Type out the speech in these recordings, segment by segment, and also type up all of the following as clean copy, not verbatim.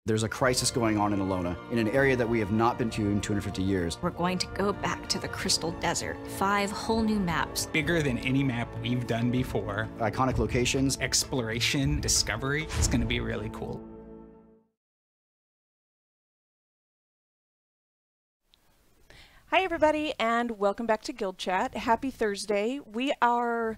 There's a crisis going on in Alona, in an area that we have not been to in 250 years. We're going to go back to the Crystal Desert. 5 whole new maps. Bigger than any map we've done before. Iconic locations. Exploration, discovery. It's going to be really cool. Hi everybody, and welcome back to Guild Chat. Happy Thursday. We are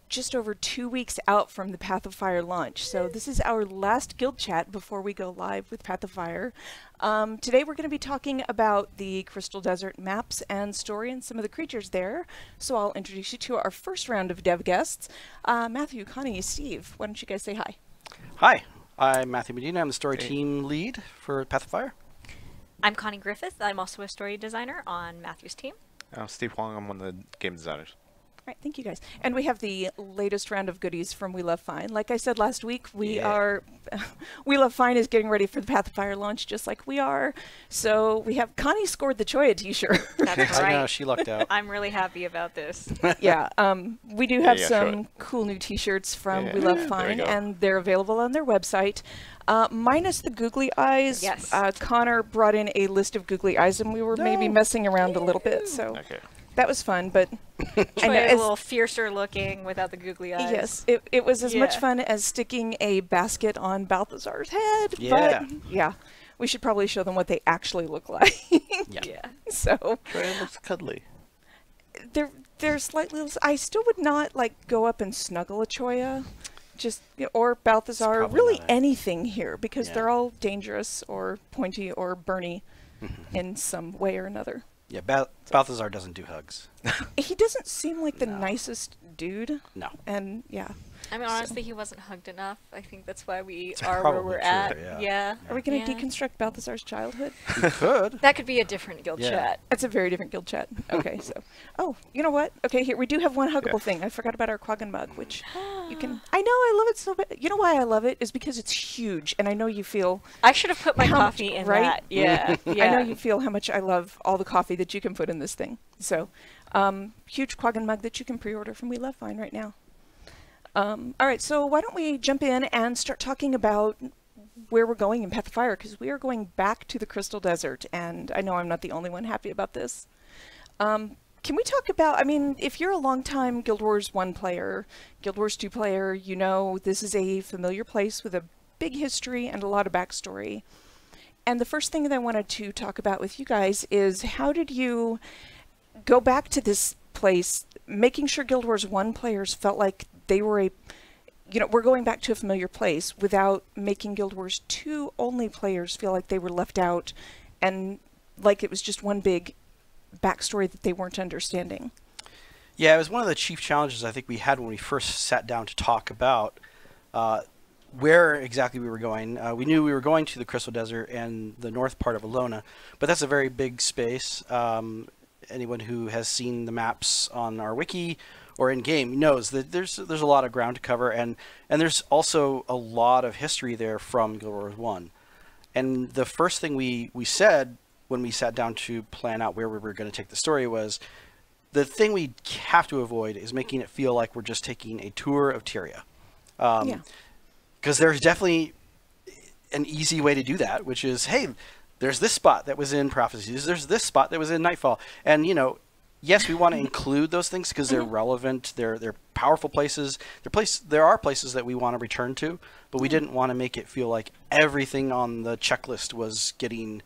just over 2 weeks out from the Path of Fire launch, so this is our last Guild Chat before we go live with Path of Fire. Today we're going to be talking about the Crystal Desert maps and story and some of the creatures there, so I'll introduce you to our first round of dev guests. Matthew, Connie, Steve, why don't you guys say hi? Hi, I'm Matthew Medina. I'm the story team lead for Path of Fire. I'm Connie Griffith. I'm also a story designer on Matthew's team. I'm Steve Huang. I'm one of the game designers. All right, thank you guys. And we have the latest round of goodies from We Love Fine. Like I said last week, We Love Fine is getting ready for the Path of Fire launch, just like we are. So we have Connie scored the Choya t-shirt. That's right. I know, she lucked out. I'm really happy about this. Yeah, we do have some cool new t-shirts from We Love Fine, and they're available on their website. Minus the googly eyes. Yes. Connor brought in a list of googly eyes, and we were maybe messing around a little bit, so that was fun. But I know, a little fiercer looking without the googly eyes. Yes, it was as much fun as sticking a basket on Balthazar's head. Yeah. But yeah, we should probably show them what they actually look like. Yeah. So It looks cuddly. they're slightly. I still would not like go up and snuggle a Choya. Just or Balthazar, really anything here, because they're all dangerous or pointy or burny in some way or another. Yeah, Balthazar doesn't do hugs. He doesn't seem like the nicest dude. No. And yeah. I mean, honestly, he wasn't hugged enough. I think that's why we are where we're at. Yeah. Are we going to deconstruct Balthazar's childhood? We could. That could be a different guild chat. That's a very different guild chat. Okay, so. Oh, you know what? Okay, here, we do have one huggable thing. I forgot about our Quaggan mug, which you can. I know, I love it so bad. You know why I love it? Is because it's huge, and I know you feel. I should have put my coffee in that. Yeah. I know you feel how much I love all the coffee that you can put in this thing. So, huge Quaggan mug that you can pre-order from We Love Fine right now. All right, so why don't we jump in and start talking about where we're going in Path of Fire, because we are going back to the Crystal Desert, and I know I'm not the only one happy about this. Can we talk about, I mean, if you're a longtime Guild Wars 1 player, Guild Wars 2 player, you know this is a familiar place with a big history and a lot of backstory. And the first thing that I wanted to talk about with you guys is how did you go back to this place, making sure Guild Wars 1 players felt like they were we're going back to a familiar place without making Guild Wars 2 only players feel like they were left out and like it was just one big backstory that they weren't understanding. Yeah, it was one of the chief challenges I think we had when we first sat down to talk about where exactly we were going. We knew we were going to the Crystal Desert and the north part of Alona, but that's a very big space. Anyone who has seen the maps on our wiki or in game knows that there's a lot of ground to cover, and there's also a lot of history there from Guild Wars 1. And the first thing we said when we sat down to plan out where we were going to take the story was the thing we have to avoid is making it feel like we're just taking a tour of Tyria. Because there's definitely an easy way to do that, which is, hey, there's this spot that was in Prophecies, there's this spot that was in Nightfall. And, you know, yes, we want to include those things because they're relevant, they're powerful places, there are places that we want to return to, but we didn't want to make it feel like everything on the checklist was getting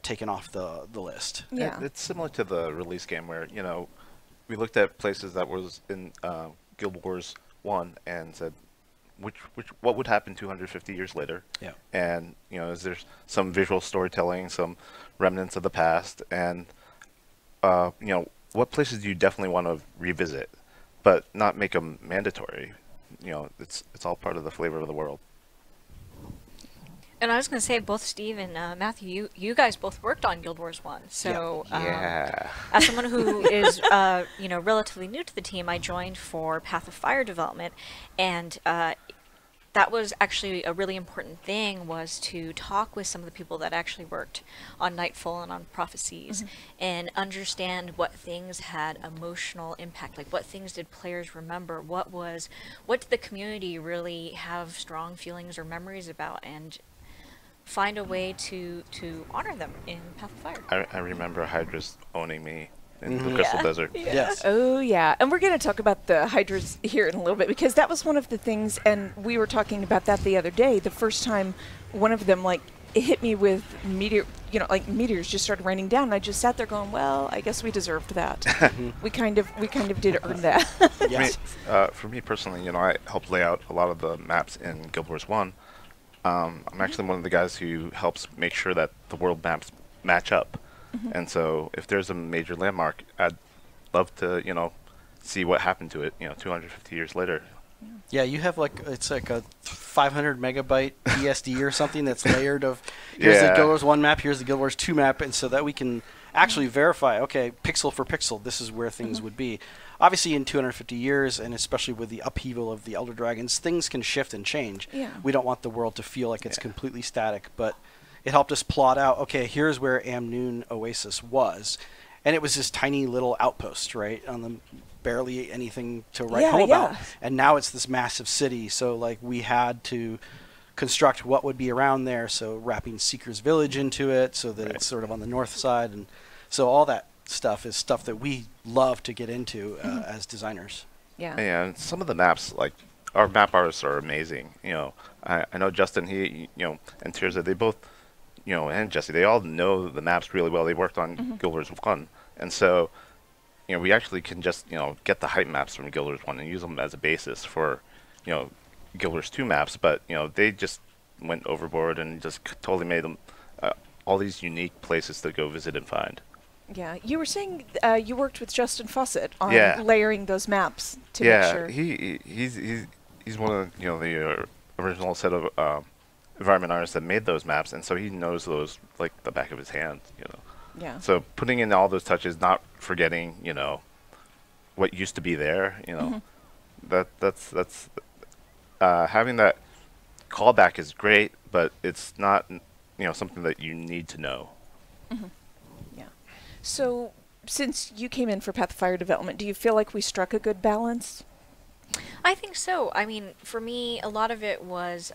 taken off the list. Yeah. It's similar to the release game where, you know, we looked at places that was in Guild Wars 1 and said, what would happen 250 years later? Yeah. And, you know, is there some visual storytelling, some remnants of the past, and, you know, what places do you definitely want to revisit, but not make them mandatory? You know, it's all part of the flavor of the world. And I was going to say, both Steve and Matthew, you guys both worked on Guild Wars 1. So, as someone who is, you know, relatively new to the team, I joined for Path of Fire development, and that was actually a really important thing, was to talk with some of the people that actually worked on Nightfall and on Prophecies, and understand what things had emotional impact, like what things did players remember, what did the community really have strong feelings or memories about. And find a way to honor them in Path of Fire. I remember Hydra's owning me in the Crystal Desert. Yes. Oh, yeah. And we're going to talk about the hydras here in a little bit, because that was one of the things, and we were talking about that the other day, the first time one of them, like, it hit me with meteors just started raining down, and I just sat there going, well, I guess we deserved that. we kind of did earn that. Yes. For me personally, I helped lay out a lot of the maps in Guild Wars 1. I'm actually one of the guys who helps make sure that the world maps match up. And so if there's a major landmark, I'd love to, see what happened to it, 250 years later. Yeah, you have it's like a 500 megabyte BSD or something that's layered of, here's the Guild Wars 1 map, here's the Guild Wars 2 map, and so that we can actually verify, okay, pixel for pixel, this is where things would be. Obviously, in 250 years, and especially with the upheaval of the Elder Dragons, things can shift and change. Yeah. We don't want the world to feel like it's completely static, but it helped us plot out, okay, here's where Amnoon Oasis was. And it was this tiny little outpost, right, on the barely anything to write home about. And now it's this massive city, so we had to construct what would be around there, so wrapping Seeker's Village into it so that it's sort of on the north side. And so all that stuff is stuff that we love to get into as designers. Yeah. And some of the maps, our map artists are amazing. I know Justin, he, and Tirza, they both, and Jesse, they all know the maps really well. They worked on Guild Wars 1. And so, we actually can just, get the height maps from Guild Wars 1 and use them as a basis for, Guild Wars 2 maps. But, they just went overboard and just totally made them all these unique places to go visit and find. Yeah, you were saying you worked with Justin Fawcett on Yeah. layering those maps to make sure. Yeah, he's one of the original set of environment artists that made those maps, and so he knows those like the back of his hand. Yeah. So putting in all those touches, not forgetting what used to be there. That's having that callback is great, but it's not something that you need to know. Yeah. So, since you came in for Path of Fire development, do you feel like we struck a good balance? I think so. I mean, for me, a lot of it was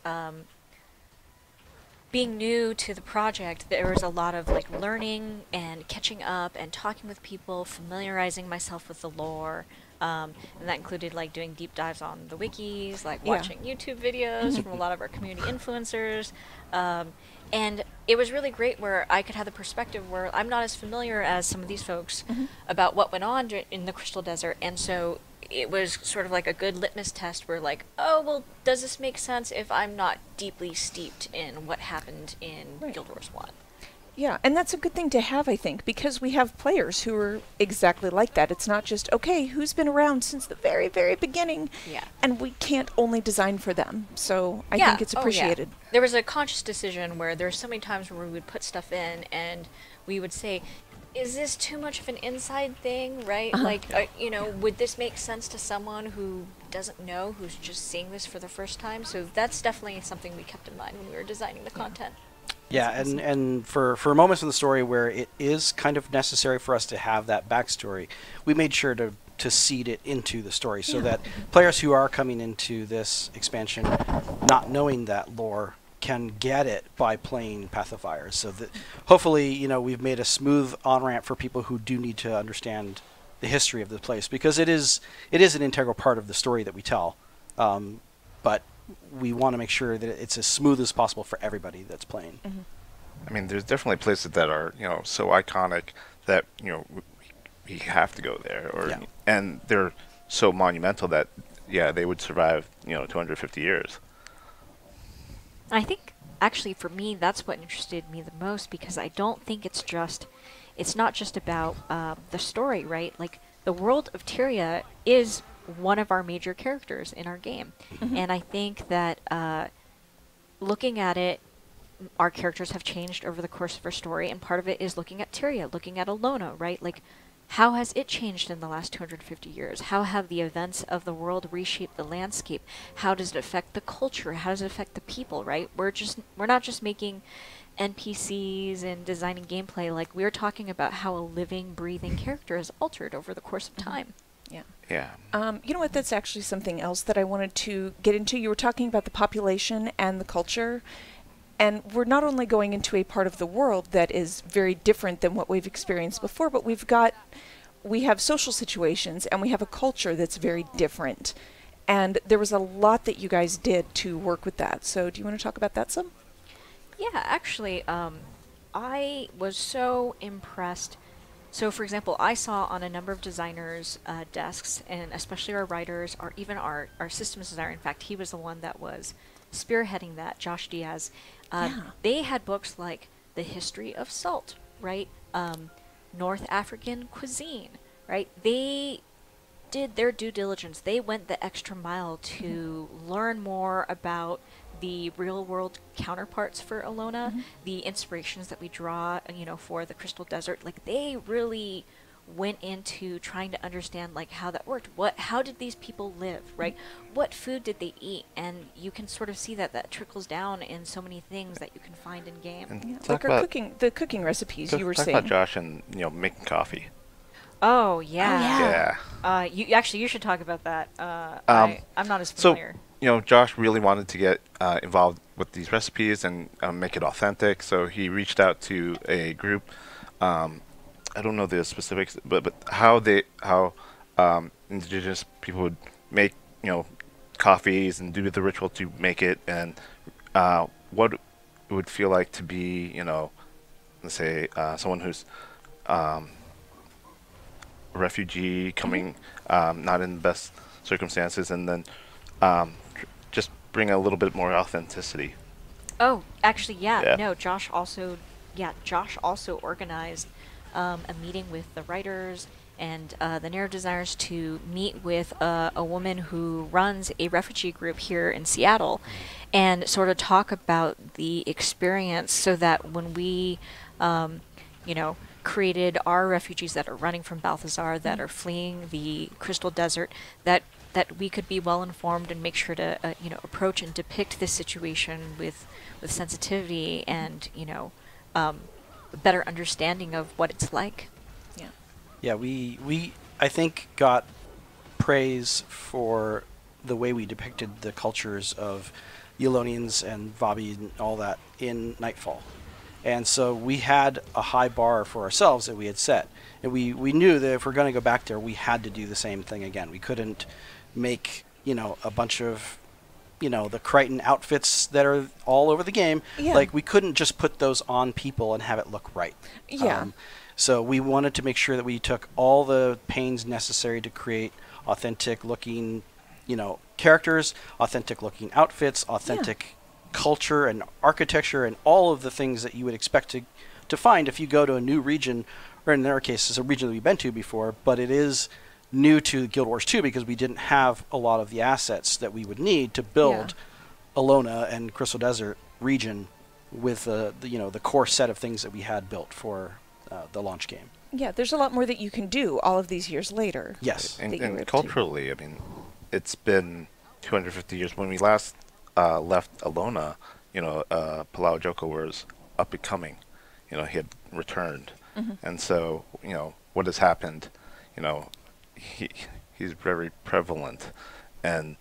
being new to the project. There was a lot of learning and catching up and talking with people, familiarizing myself with the lore. And that included doing deep dives on the wikis, watching YouTube videos from a lot of our community influencers. And it was really great where I could have the perspective where I'm not as familiar as some of these folks about what went on in the Crystal Desert. And so it was sort of like a good litmus test where oh, well, does this make sense if I'm not deeply steeped in what happened in Guild Wars 1? Yeah, and that's a good thing to have, I think, because we have players who are exactly like that. It's not just, okay, who's been around since the very, very beginning? Yeah. And we can't only design for them. So I think it's appreciated. Oh, yeah. There was a conscious decision where there's so many times where we would put stuff in and we would say, is this too much of an inside thing, right? Would this make sense to someone who doesn't know, who's just seeing this for the first time? So that's definitely something we kept in mind when we were designing the content. Yeah, and for moments in the story where it is kind of necessary for us to have that backstory, we made sure to seed it into the story so that players who are coming into this expansion not knowing that lore can get it by playing Path of Fire. So that hopefully, we've made a smooth on-ramp for people who do need to understand the history of the place, because it is an integral part of the story that we tell. But we want to make sure that it's as smooth as possible for everybody that's playing. I mean, there's definitely places that are so iconic that we have to go there, and they're so monumental that they would survive 250 years. I think actually for me that's what interested me the most, because I don't think it's not just about the story, right? The world of Tyria is one of our major characters in our game. And I think that looking at it, our characters have changed over the course of our story, and part of it is looking at Tyria, looking at Alona, right? How has it changed in the last 250 years? How have the events of the world reshaped the landscape? How does it affect the culture? How does it affect the people, right? We're not just making NPCs and designing gameplay. We're talking about how a living, breathing character is altered over the course of time. Yeah. You know what? That's actually something else that I wanted to get into. You were talking about the population and the culture, And we're not only going into a part of the world that is very different than what we've experienced before, but we have social situations and we have a culture that's very different. And there was a lot that you guys did to work with that. So do you want to talk about that some? Yeah, actually, I was so impressed. So, for example, I saw on a number of designers' desks, and especially our writers, or even our systems designer, in fact, he was the one that was spearheading that, Josh Diaz. They had books like The History of Salt, right? North African Cuisine, right? They did their due diligence. They went the extra mile to learn more about the real-world counterparts for Alona, the inspirations that we draw, for the Crystal Desert. Like, they really went into trying to understand, like, how that worked. How did these people live, right? What food did they eat? And you can sort of see that trickles down in so many things that you can find in game. Like the cooking recipes you were saying. Talk about Josh and making coffee. Oh yeah. You should talk about that. I'm not as familiar. So, Josh really wanted to get involved with these recipes and make it authentic. So he reached out to a group. I don't know the specifics, but how indigenous people would make coffees and do the ritual to make it, and what it would feel like to be let's say someone who's a refugee coming not in the best circumstances, and then just bring a little bit more authenticity. Oh, actually, yeah. No, Josh also organized a meeting with the writers and the narrative designers to meet with a woman who runs a refugee group here in Seattle, and sort of talk about the experience, so that when we, created our refugees that are running from Balthazar, that are fleeing the Crystal Desert, that we could be well informed and make sure to approach and depict this situation with sensitivity and a better understanding of what it's like. Yeah, we I think got praise for the way we depicted the cultures of Yolonians and Vabi and all that in Nightfall. And so we had a high bar for ourselves that we had set. And we knew that if we're going to go back there, we had to do the same thing again. We couldn't make, a bunch of, the Crichton outfits that are all over the game. Yeah. Like, we couldn't just put those on people and have it look right. Yeah. So we wanted to make sure that we took all the pains necessary to create authentic-looking, characters, authentic-looking outfits, authentic culture and architecture, and all of the things that you would expect to find if you go to a new region, or in our case, it's a region that we've been to before, but it is new to Guild Wars 2 because we didn't have a lot of the assets that we would need to build Alona and Crystal Desert region with the core set of things that we had built for the launch game. Yeah, there's a lot more that you can do all of these years later. Yes. And culturally, I mean, it's been 250 years. When we last left Alona, Palau Joko was up and coming. He had returned. And so, what has happened, he's very prevalent. And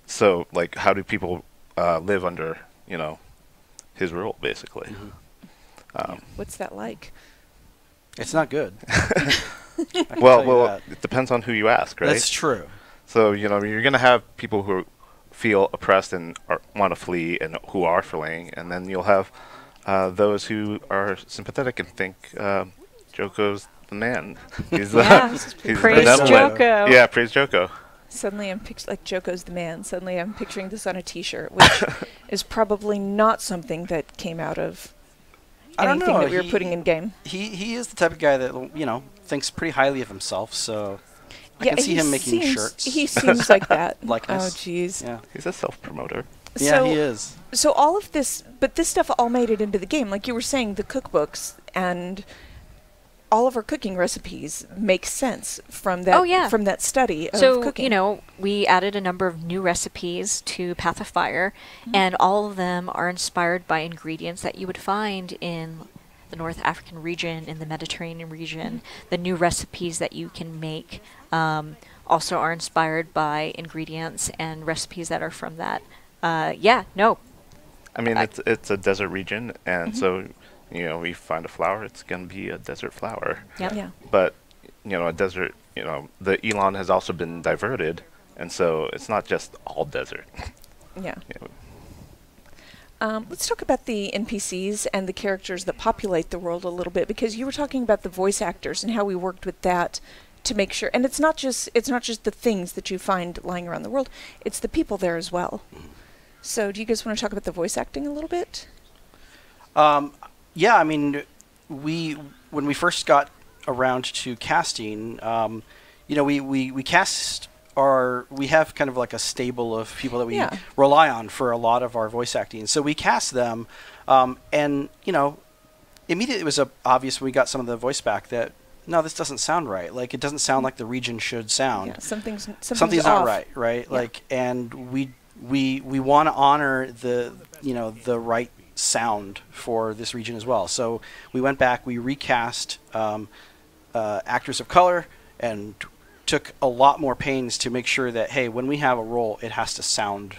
so, like, how do people live under, his rule, basically? What's that like? It's not good. Well, it depends on who you ask, right? That's true. So, you're going to have people who feel oppressed and want to flee and who are fleeing, and then you'll have those who are sympathetic and think Joko's the man. He's he's praise Joko. Yeah, praise Joko. Suddenly I'm like Joko's the man. Suddenly I'm picturing this on a t-shirt, which is probably not something that came out of anything that we were putting in game. He is the type of guy that, thinks pretty highly of himself, so I can see him making shirts. He seems like that. Likeness. Oh, jeez. Yeah, he's a self-promoter. Yeah, he is. So all of this, but this stuff all made it into the game. Like you were saying, the cookbooks and all of our cooking recipes make sense from that. From that study of cooking. So we added a number of new recipes to Path of Fire, and all of them are inspired by ingredients that you would find in the North African region, in the Mediterranean region. The new recipes that you can make also are inspired by ingredients and recipes that are from that. I mean, it's a desert region, and so, we find a flower, it's going to be a desert flower. Yep. Yeah. But, a desert, the Elon has also been diverted, and so it's not just all desert. Yeah. You know. Let's talk about the NPCs and the characters that populate the world a little bit, because you were talking about the voice actors and how we worked with that to make sure. And it's not just the things that you find lying around the world; it's the people there as well. So, do you guys want to talk about the voice acting a little bit? Yeah, I mean, when we first got around to casting, we cast we have kind of like a stable of people that we rely on for a lot of our voice acting. So we cast them, and immediately it was obvious when we got some of the voice back that no, this doesn't sound right. Like it doesn't sound like the region should sound. Yeah, something's not off. right? Yeah. Like, and we want to honor the right sound for this region as well. So we went back, we recast actors of color, and took a lot more pains to make sure that, hey, when we have a role, it has to sound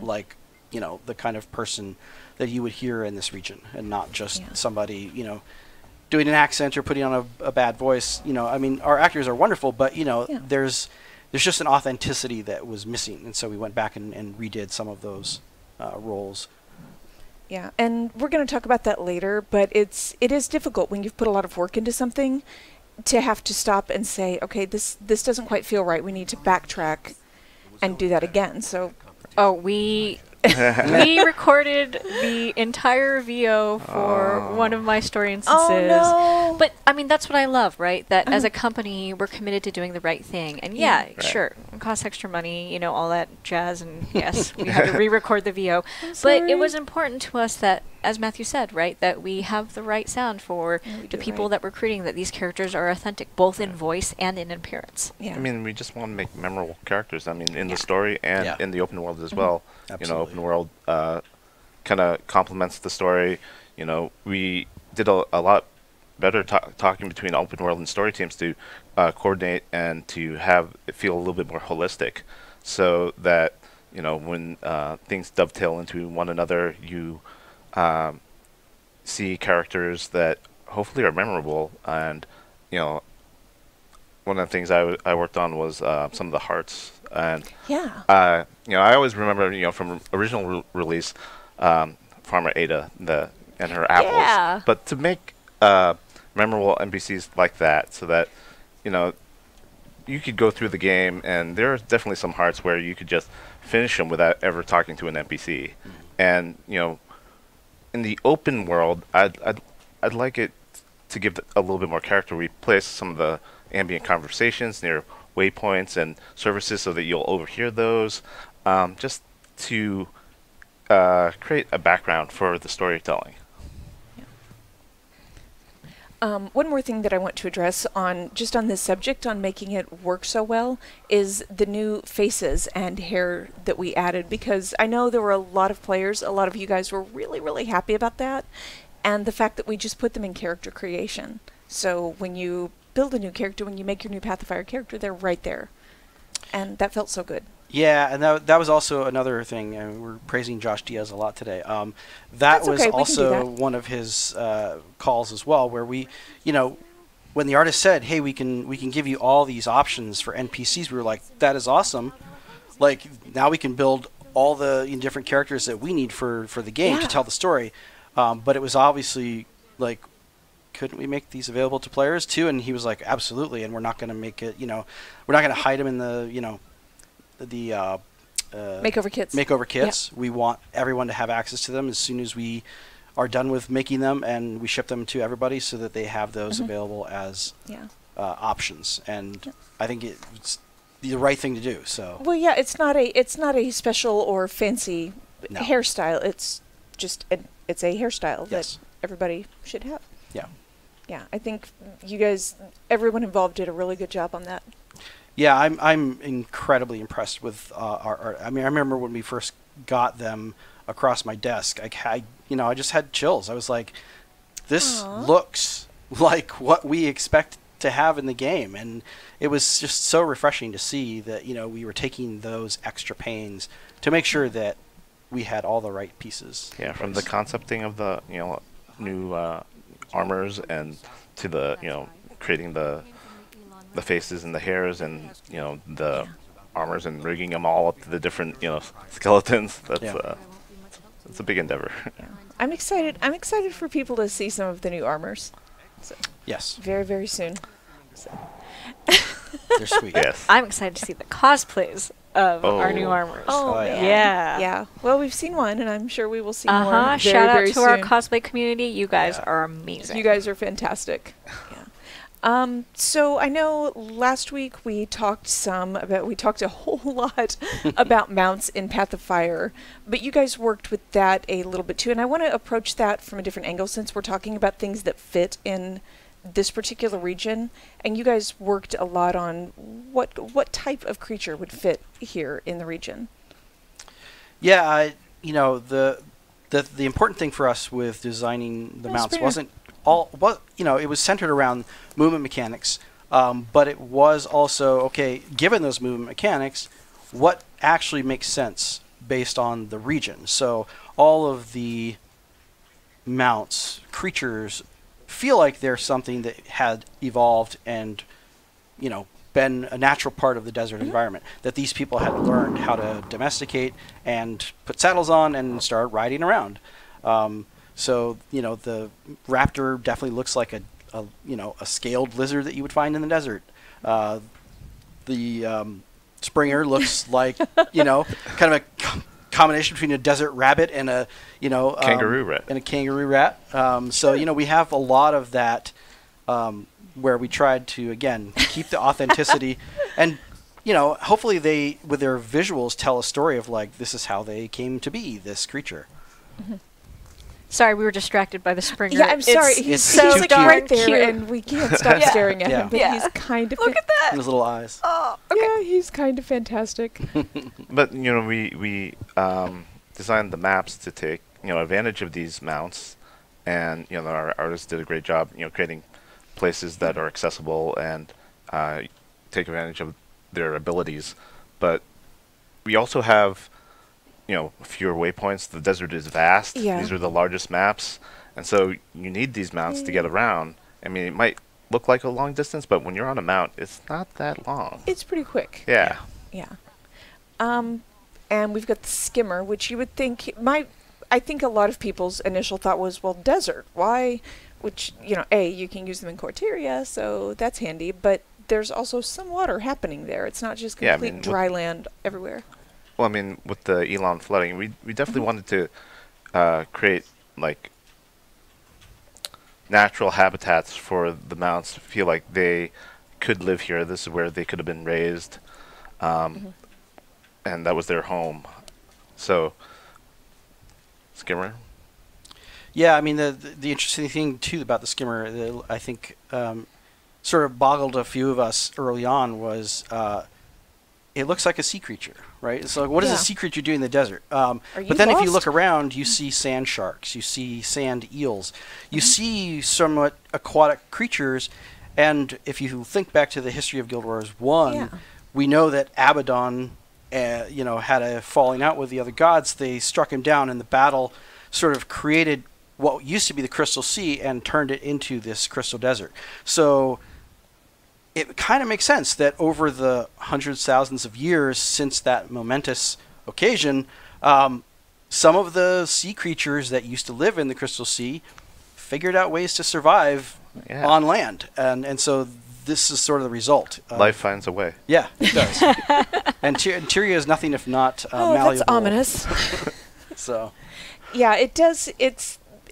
like, the kind of person that you would hear in this region, and not just somebody, doing an accent or putting on a bad voice. I mean, our actors are wonderful, but, there's just an authenticity that was missing. And so we went back and redid some of those roles. Yeah, and we're going to talk about that later, but it is difficult when you've put a lot of work into something to have to stop and say, okay, this doesn't quite feel right. We need to backtrack and do that again. So, we recorded the entire VO for one of my story instances. Oh, no. But I mean, that's what I love, right? That as a company, we're committed to doing the right thing. And sure, it costs extra money, all that jazz. And yes, we had to re-record the VO. But it was important to us that, as Matthew said, right, that we have the right sound for the people that we're creating, that these characters are authentic, both in voice and in appearance. Yeah. I mean, we just want to make memorable characters. I mean, in the story and in the open world as well. Absolutely. Open world kind of complements the story. We did a lot better talking between open world and story teams to coordinate and to have it feel a little bit more holistic, so that when things dovetail into one another, you see characters that hopefully are memorable. And one of the things I worked on was some of the hearts. And I always remember from original release, Farmer Ada and her apples. Yeah. But to make memorable NPCs like that, so that you could go through the game, and there are definitely some hearts where you could just finish them without ever talking to an NPC. And in the open world, I'd like it to give a little bit more character. We place some of the ambient conversations near waypoints and services so that you'll overhear those, just to create a background for the storytelling. One more thing that I want to address on this subject, on making it work so well, is the new faces and hair that we added, because I know there were a lot of players, a lot of you guys were really, really happy about that, and the fact that we just put them in character creation. So when you build a new character, when you make your new Path of Fire character, they're right there. And that felt so good. Yeah, and that was also another thing. We're praising Josh Diaz a lot today. That was also one of his calls as well, where we, when the artist said, "Hey, we can give you all these options for NPCs," we were like, "That is awesome! Like now we can build all the different characters that we need for the game to tell the story." But it was obviously like, couldn't we make these available to players too? And he was like, absolutely. And we're not going to make it, we're not going to hide them in the, the makeover kits. Yeah. We want everyone to have access to them as soon as we are done with making them, and we ship them to everybody so that they have those available as options. And I think it's the right thing to do. So it's not a special or fancy hairstyle. It's just it's a hairstyle that everybody should have. Yeah, I think you guys, everyone involved, did a really good job on that. Yeah, I'm incredibly impressed with our art. I mean, I remember when we first got them across my desk, I just had chills. I was like, this looks like what we expect to have in the game, and it was just so refreshing to see that we were taking those extra pains to make sure that we had all the right pieces. Yeah, from the concepting of the new armors and to the creating the faces and the hairs and the armors and rigging them all up to the different skeletons. That's it's a big endeavor. Yeah. I'm excited. I'm excited for people to see some of the new armors. So, yes. Very, very soon. So. They're sweet. Yes. I'm excited to see the cosplays of our new armors. Oh, yeah. Yeah. Yeah. Well, we've seen one, and I'm sure we will see more. Very, Shout out very to our soon. cosplay community. You guys are amazing. You guys are fantastic. Yeah. So I know last week we talked a whole lot about mounts in Path of Fire, but you guys worked with that a little bit too, and I want to approach that from a different angle since we're talking about things that fit in this particular region, and you guys worked a lot on what type of creature would fit here in the region. Yeah, the important thing for us with designing the mounts wasn't all it was centered around movement mechanics, but it was also given those movement mechanics, what actually makes sense based on the region. So all of the mounts, creatures, feel like they're something that had evolved and been a natural part of the desert environment, that these people had learned how to domesticate and put saddles on and start riding around. So the raptor definitely looks like a scaled lizard that you would find in the desert. The Springer looks like kind of a combination between a desert rabbit and a kangaroo rat. And a kangaroo rat. So we have a lot of that where we tried to again keep the authenticity and hopefully they with their visuals tell a story of like this is how they came to be this creature. Mm-hmm. Sorry, we were distracted by the Springer. Yeah, I'm sorry. He's so like darn right there, cute. and we can't stop staring at him. But he's kind of look at that. And his little eyes. Oh, okay. Yeah, he's kind of fantastic. But we designed the maps to take advantage of these mounts, and our artists did a great job creating places that are accessible and take advantage of their abilities. But we also have fewer waypoints. The desert is vast. Yeah. These are the largest maps, and so you need these mounts to get around. I mean, it might look like a long distance, but when you're on a mount, it's not that long. It's pretty quick. Yeah. Yeah. And we've got the Skimmer, which you would think I think a lot of people's initial thought was, well, desert. Why? Which you can use them in Corteria, so that's handy. But there's also some water happening there. It's not just complete dry land everywhere. Well, I mean, with the Elon flooding, we definitely wanted to create like natural habitats for the mounts to feel like they could live here. This is where they could have been raised, and that was their home. So, Skimmer. Yeah, I mean the interesting thing too about the Skimmer, I think, sort of boggled a few of us early on was. It looks like a sea creature, right? So what does a sea creature do in the desert? But then if you look around, you see sand sharks, you see sand eels, you see somewhat aquatic creatures, and if you think back to the history of Guild Wars 1, we know that Abaddon, had a falling out with the other gods. They struck him down, and the battle sort of created what used to be the Crystal Sea and turned it into this Crystal Desert. So it kind of makes sense that over the hundreds, thousands of years since that momentous occasion, some of the sea creatures that used to live in the Crystal Sea figured out ways to survive on land. And so this is sort of the result. Life finds a way. Yeah, it does. And Tyria is nothing if not malleable. That's ominous. So. Yeah, it does.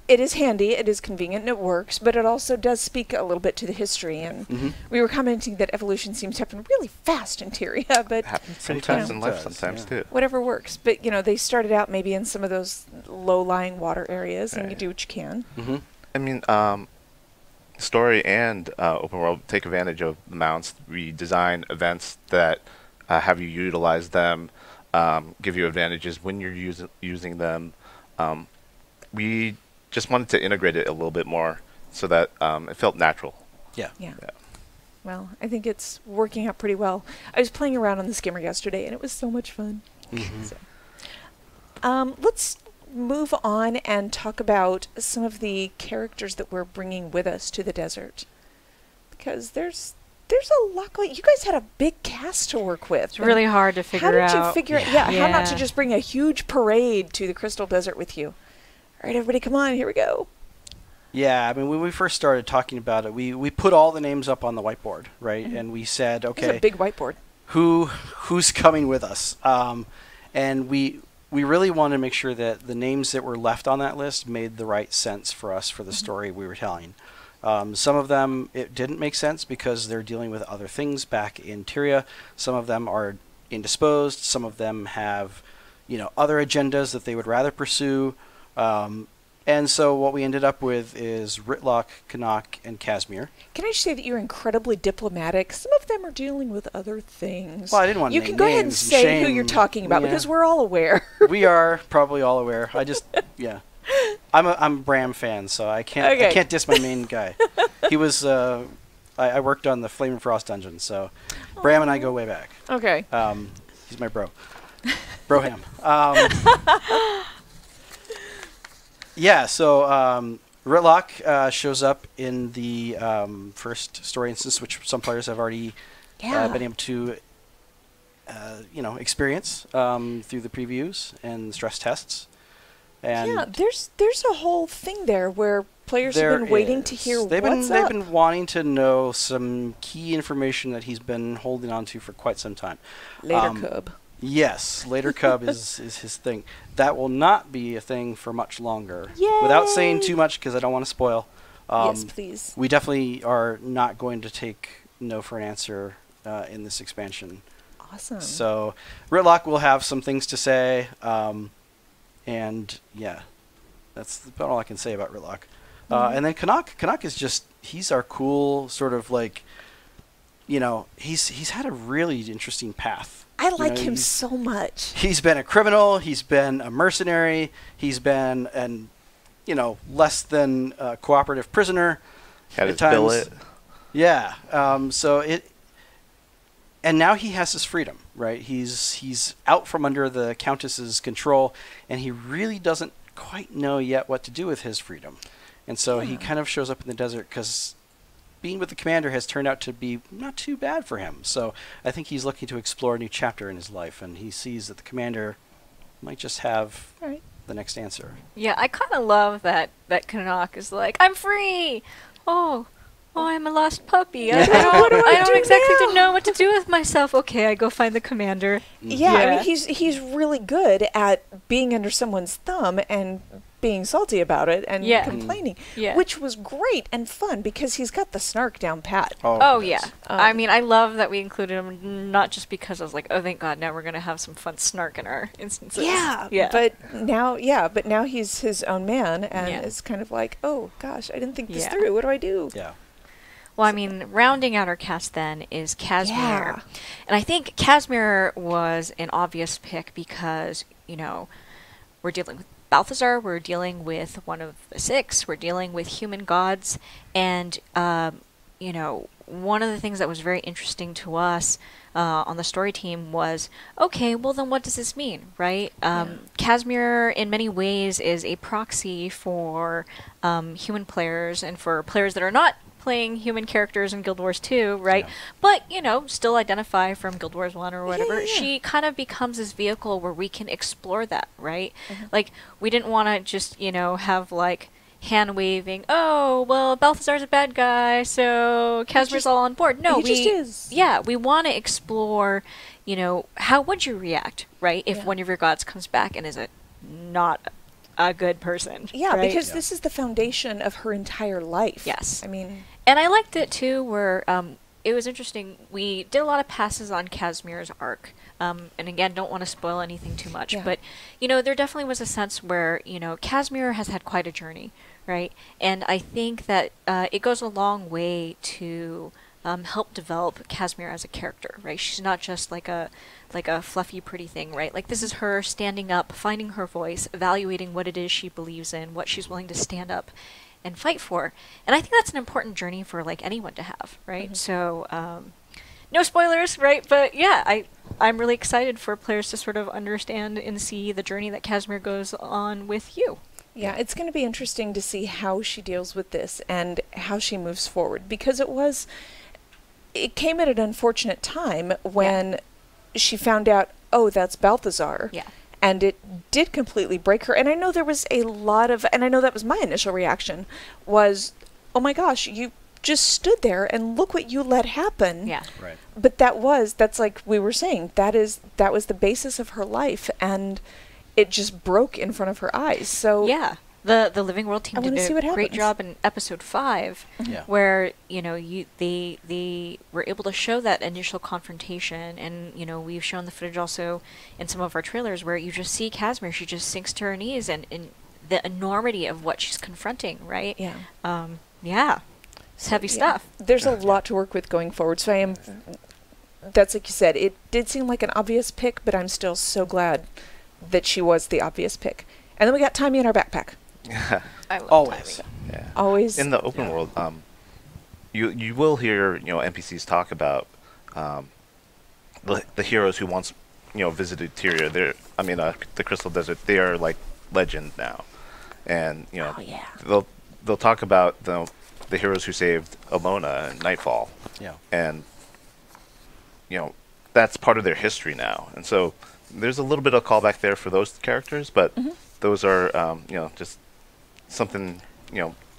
It is handy, it is convenient, and it works, but it also does speak a little bit to the history. And we were commenting that evolution seems to happen really fast in Tyria, but happens sometimes in life, sometimes too. Whatever works. But they started out maybe in some of those low-lying water areas, and you do what you can. I mean, story and open world take advantage of the mounts. We design events that have you utilize them, give you advantages when you're using them. We just wanted to integrate it a little bit more so that it felt natural. Yeah. Well, I think it's working out pretty well. I was playing around on the Skimmer yesterday, and it was so much fun. So. Let's move on and talk about some of the characters that we're bringing with us to the desert, because there's a lot going. You guys had a big cast to work with. It's really hard to figure out. How did you figure out? Yeah, how not to just bring a huge parade to the Crystal Desert with you? All right, everybody, come on, here we go. Yeah, I mean, when we first started talking about it, we put all the names up on the whiteboard, right? And we said, okay, it's a big whiteboard. Who's coming with us? And we really wanted to make sure that the names that were left on that list made the right sense for us for the story we were telling. Some of them, it didn't make sense because they're dealing with other things back in Tyria. Some of them are indisposed. Some of them have, other agendas that they would rather pursue. And so what we ended up with is Ritlock, Canuck, and Casimir. Can I just say that you're incredibly diplomatic? Some of them are dealing with other things. Well, I didn't want to You name can go ahead and names say who you're talking about because we're all aware. We are probably all aware. I'm a Bram fan, so I can't diss my main guy. He was I worked on the Flame and Frost dungeon, so Bram and I go way back. Okay. He's my bro. Broham. So Ritlock shows up in the first story instance, which some players have already been able to, experience through the previews and stress tests. And there's a whole thing there where players have been waiting to hear they've what's up. been wanting to know some key information that he's been holding on to for quite some time. Later Cub. Yes, Later Cub is his thing. That will not be a thing for much longer. Yay! Without saying too much, because I don't want to spoil. Yes, please. We definitely are not going to take no for an answer in this expansion. Awesome. So Ritlock will have some things to say, and that's about all I can say about Ritlock. And then Canuck is he's our cool sort of like, he's had a really interesting path. I like him so much. He's been a criminal. He's been a mercenary. He's been an, less than cooperative prisoner. Had his billet. Yeah. And now he has his freedom, right? He's out from under the Countess's control, and he really doesn't quite know yet what to do with his freedom. And so he kind of shows up in the desert because being with the commander has turned out to be not too bad for him. So I think he's looking to explore a new chapter in his life, and he sees that the commander might just have the next answer. Yeah, I kind of love that Canuck is like, I'm free! Oh, I'm a lost puppy. I don't exactly know what to do with myself. Okay, I go find the commander. Yeah, I mean, he's really good at being under someone's thumb and being salty about it and complaining, which was great and fun because he's got the snark down pat. Oh yeah. I mean, I love that we included him, not just because I was like, oh, thank God, now we're going to have some fun snark in our instances. Yeah. But now he's his own man and is kind of like, oh gosh, I didn't think this through. What do I do? Yeah. Well, I mean, rounding out our cast then is Casimir. Yeah. And I think Casimir was an obvious pick because, we're dealing with Balthazar, we're dealing with one of the six, we're dealing with human gods, and, one of the things that was very interesting to us on the story team was, okay, well then what does this mean, right? Casimir, in many ways, is a proxy for human players and for players that are not playing human characters in Guild Wars 2, right? Yeah. But, still identify from Guild Wars 1 or whatever. Yeah. She kind of becomes this vehicle where we can explore that, right? Like, we didn't want to just, have, like, hand-waving, oh, well, Balthazar's a bad guy, so Casimir's all on board. No, he just is. Yeah, we want to explore, how would you react, right, if one of your gods comes back and is not a good person. Yeah, right? because this is the foundation of her entire life. Yes. I mean... And I liked it, too, where it was interesting. We did a lot of passes on Casimir's arc. And again, don't want to spoil anything too much. Yeah. But, there definitely was a sense where, Casimir has had quite a journey, right? And I think that it goes a long way to help develop Casimir as a character, right? She's not just like a fluffy, pretty thing, right? Like, this is her standing up, finding her voice, evaluating what it is she believes in, what she's willing to stand up and fight for. And I think that's an important journey for, like, anyone to have, right? So, no spoilers, right? But, yeah, I'm really excited for players to sort of understand and see the journey that Casimir goes on with you. Yeah, it's going to be interesting to see how she deals with this and how she moves forward, because it came at an unfortunate time when she found out, oh, that's Balthazar. Yeah. And it did completely break her. And I know there was a lot of, and I know that was my initial reaction, was, oh my gosh, you just stood there and look what you let happen. Yeah. Right. But that's like we were saying, that was the basis of her life, and it just broke in front of her eyes. So yeah, the Living World team did a great job in episode 5, where they were able to show that initial confrontation, and we've shown the footage also in some of our trailers where you just see Casimir, she just sinks to her knees, and the enormity of what she's confronting, right? Yeah. Yeah. It's heavy stuff. There's a lot to work with going forward. So that's like you said, it did seem like an obvious pick, but I'm still so glad that she was the obvious pick. And then we got Timey in our backpack. I love Always. Timey. Yeah. Always. In the open world, you will hear NPCs talk about the heroes who once visited Tyria. The Crystal Desert. They are like legend now, and they'll talk about the heroes who saved Alona and Nightfall. Yeah. And that's part of their history now, and so there's a little bit of callback there for those characters, but those are just something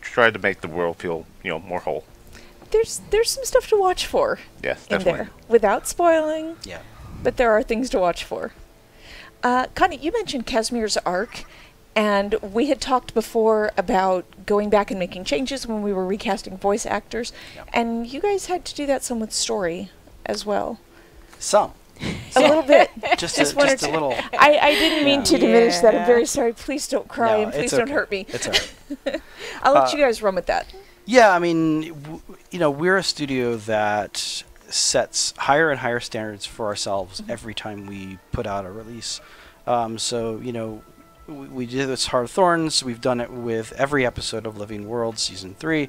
try to make the world feel more whole. There's some stuff to watch for. Yes, in definitely. there without spoiling. Yeah. But there are things to watch for. Connie, you mentioned Casimir's arc, and we had talked before about going back and making changes when we were recasting voice actors, and you guys had to do that some with story as well. Some. A little bit. Just a little. I didn't mean to diminish that. I'm very sorry. Please don't cry, No, and please it's don't okay. hurt me. It's all right. I'll let you guys run with that. Yeah, I mean, we're a studio that sets higher and higher standards for ourselves every time we put out a release. We did this Heart of Thorns. We've done it with every episode of Living World Season 3.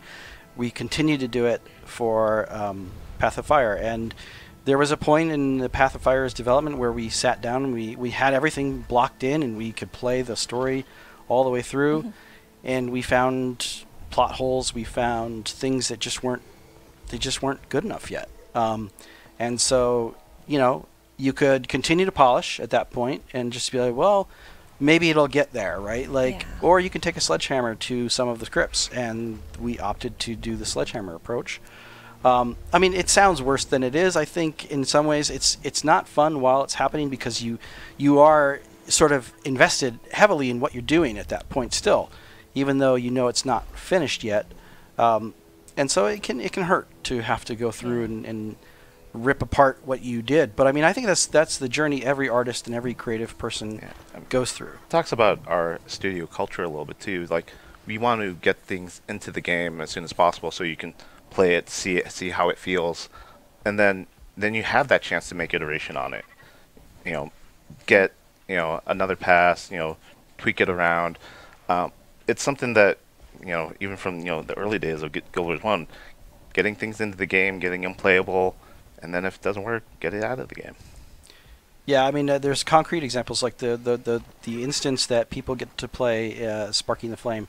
We continue to do it for Path of Fire. And there was a point in the Path of Fire's development where we sat down and we had everything blocked in and we could play the story all the way through. And we found plot holes. We found things that just weren't good enough yet. And so, you could continue to polish at that point and just be like, well, maybe it'll get there, right? Or you can take a sledgehammer to some of the scripts, and we opted to do the sledgehammer approach. It sounds worse than it is. I think in some ways it's not fun while it's happening because you are sort of invested heavily in what you're doing at that point still, even though it's not finished yet. And so it can hurt to have to go through and rip apart what you did. But I think that's the journey every artist and every creative person goes through. It talks about our studio culture a little bit too. Like, we want to get things into the game as soon as possible so you can play it, see how it feels, and then you have that chance to make iteration on it. Get another pass, tweak it around. It's something that even from the early days of Guild Wars 1, getting things into the game, getting them playable, and then if it doesn't work, get it out of the game. Yeah, there's concrete examples like the instance that people get to play, Sparking the Flame.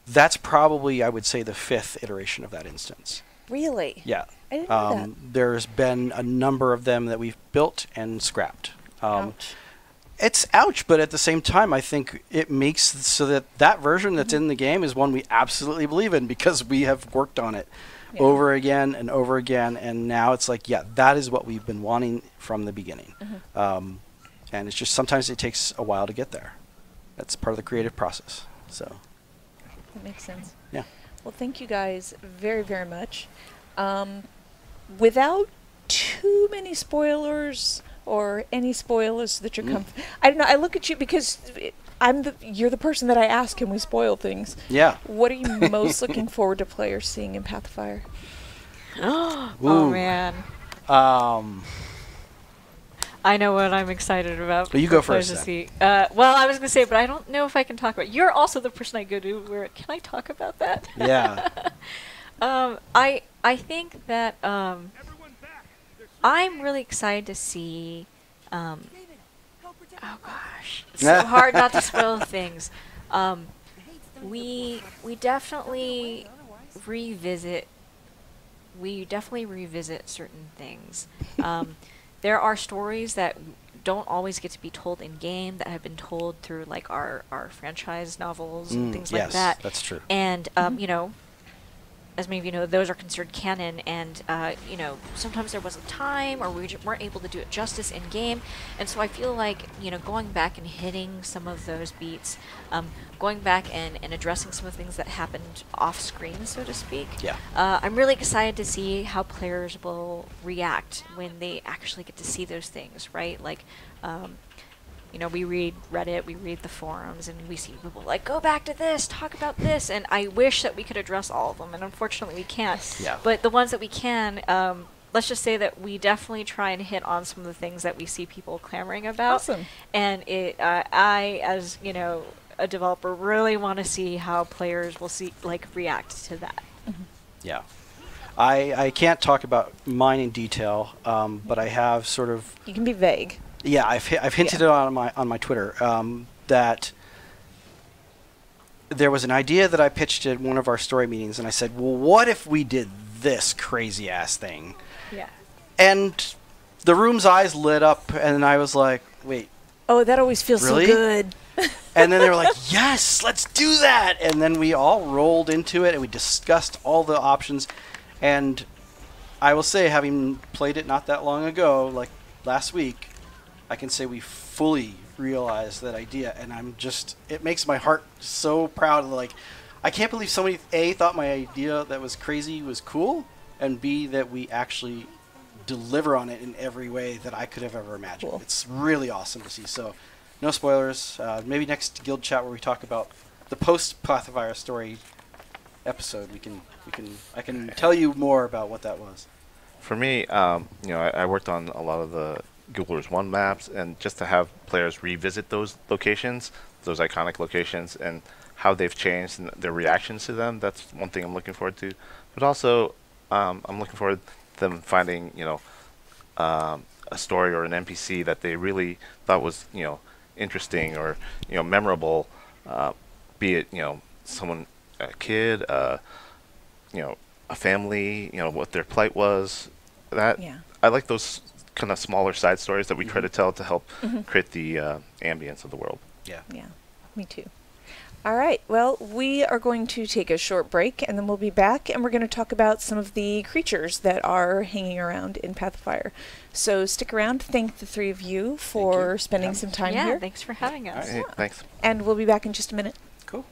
That's probably, I would say, the 5th iteration of that instance. Really? Yeah. I didn't know that. There's been a number of them that we've built and scrapped. Ouch. It's ouch, but at the same time, I think it makes so that version that's in the game is one we absolutely believe in because we have worked on it over again and over again, and now it's like, that is what we've been wanting from the beginning. And it's just sometimes it takes a while to get there. That's part of the creative process. So that makes sense. Yeah. Well, thank you guys very, very much. Without too many spoilers or any spoilers that you're I don't know. I look at you because you're the person that I ask, can we spoil things? Yeah. What are you most looking forward to players seeing in Path of Fire? Oh man. I know what I'm excited about. Well, you go first. Well, I was going to say, but I don't know if I can talk about. You're also the person I go to. Can I talk about that? Yeah. I think that I'm really excited to see. Oh gosh, it's so hard not to spoil things. We definitely revisit. We definitely revisit certain things. There are stories that don't always get to be told in game that have been told through like our franchise novels and things like that. Yes, that's true. And you know, as many of you know, those are considered canon, and you know, sometimes there wasn't time, or we weren't able to do it justice in game, and so I feel like, you know, going back and hitting some of those beats, going back and addressing some of the things that happened off screen, so to speak. Yeah. I'm really excited to see how players will react when they actually get to see those things, right? Like, you know, we read Reddit, we read the forums, and we see people like, go back to this, talk about this, and I wish that we could address all of them, and unfortunately we can't. Yeah. But the ones that we can, let's just say that we definitely try and hit on some of the things that we see people clamoring about. Awesome. And I, as, you know, a developer, really want to see how players will react to that. Yeah. I can't talk about mine in detail, but I have sort of... You can be vague. Yeah, I've hinted it on my Twitter that there was an idea that I pitched at one of our story meetings, and I said, well, what if we did this crazy-ass thing? Yeah. And the room's eyes lit up, and I was like, wait. Oh, that always feels really? so good. And then they were like, yes, let's do that. And then we all rolled into it, and we discussed all the options. And I will say, having played it not that long ago, like last week, I can say we fully realized that idea, and I'm just, it makes my heart so proud. Like, I can't believe somebody, A, thought my idea that was crazy was cool, and B, that we actually deliver on it in every way that I could have ever imagined. Cool. It's really awesome to see. So, no spoilers. Maybe next Guild Chat where we talk about the post-Path of Fire story episode, I can tell you more about what that was. For me, you know, I worked on a lot of the Guild Wars 1 maps, and just to have players revisit those locations, those iconic locations, and how they've changed and their reactions to them, that's one thing I'm looking forward to. But also, I'm looking forward to them finding, you know, a story or an NPC that they really thought was, you know, interesting or, you know, memorable, be it, you know, someone, a kid, you know, a family, you know, what their plight was. That, Yeah. I like those kind of smaller side stories that we try to tell to help create the ambience of the world. Yeah. Yeah, me too. All right, well, we are going to take a short break, and then we'll be back, and we're going to talk about some of the creatures that are hanging around in Path of Fire. So stick around. Thank the three of you for spending some time Yeah, here. thanks for having us. All right, thanks. And we'll be back in just a minute. Cool.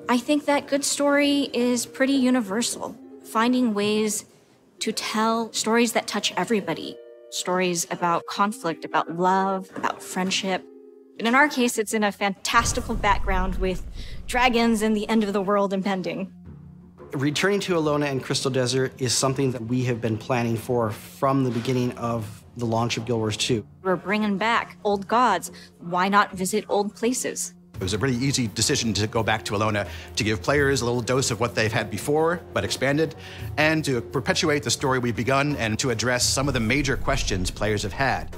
I think that good story is pretty universal. Finding ways to tell stories that touch everybody. Stories about conflict, about love, about friendship. And in our case, it's in a fantastical background with dragons and the end of the world impending. Returning to Alona and Crystal Desert is something that we have been planning for from the beginning of the launch of Guild Wars 2. We're bringing back old gods. Why not visit old places? It was a pretty easy decision to go back to Alona to give players a little dose of what they've had before, but expanded, and to perpetuate the story we've begun and to address some of the major questions players have had.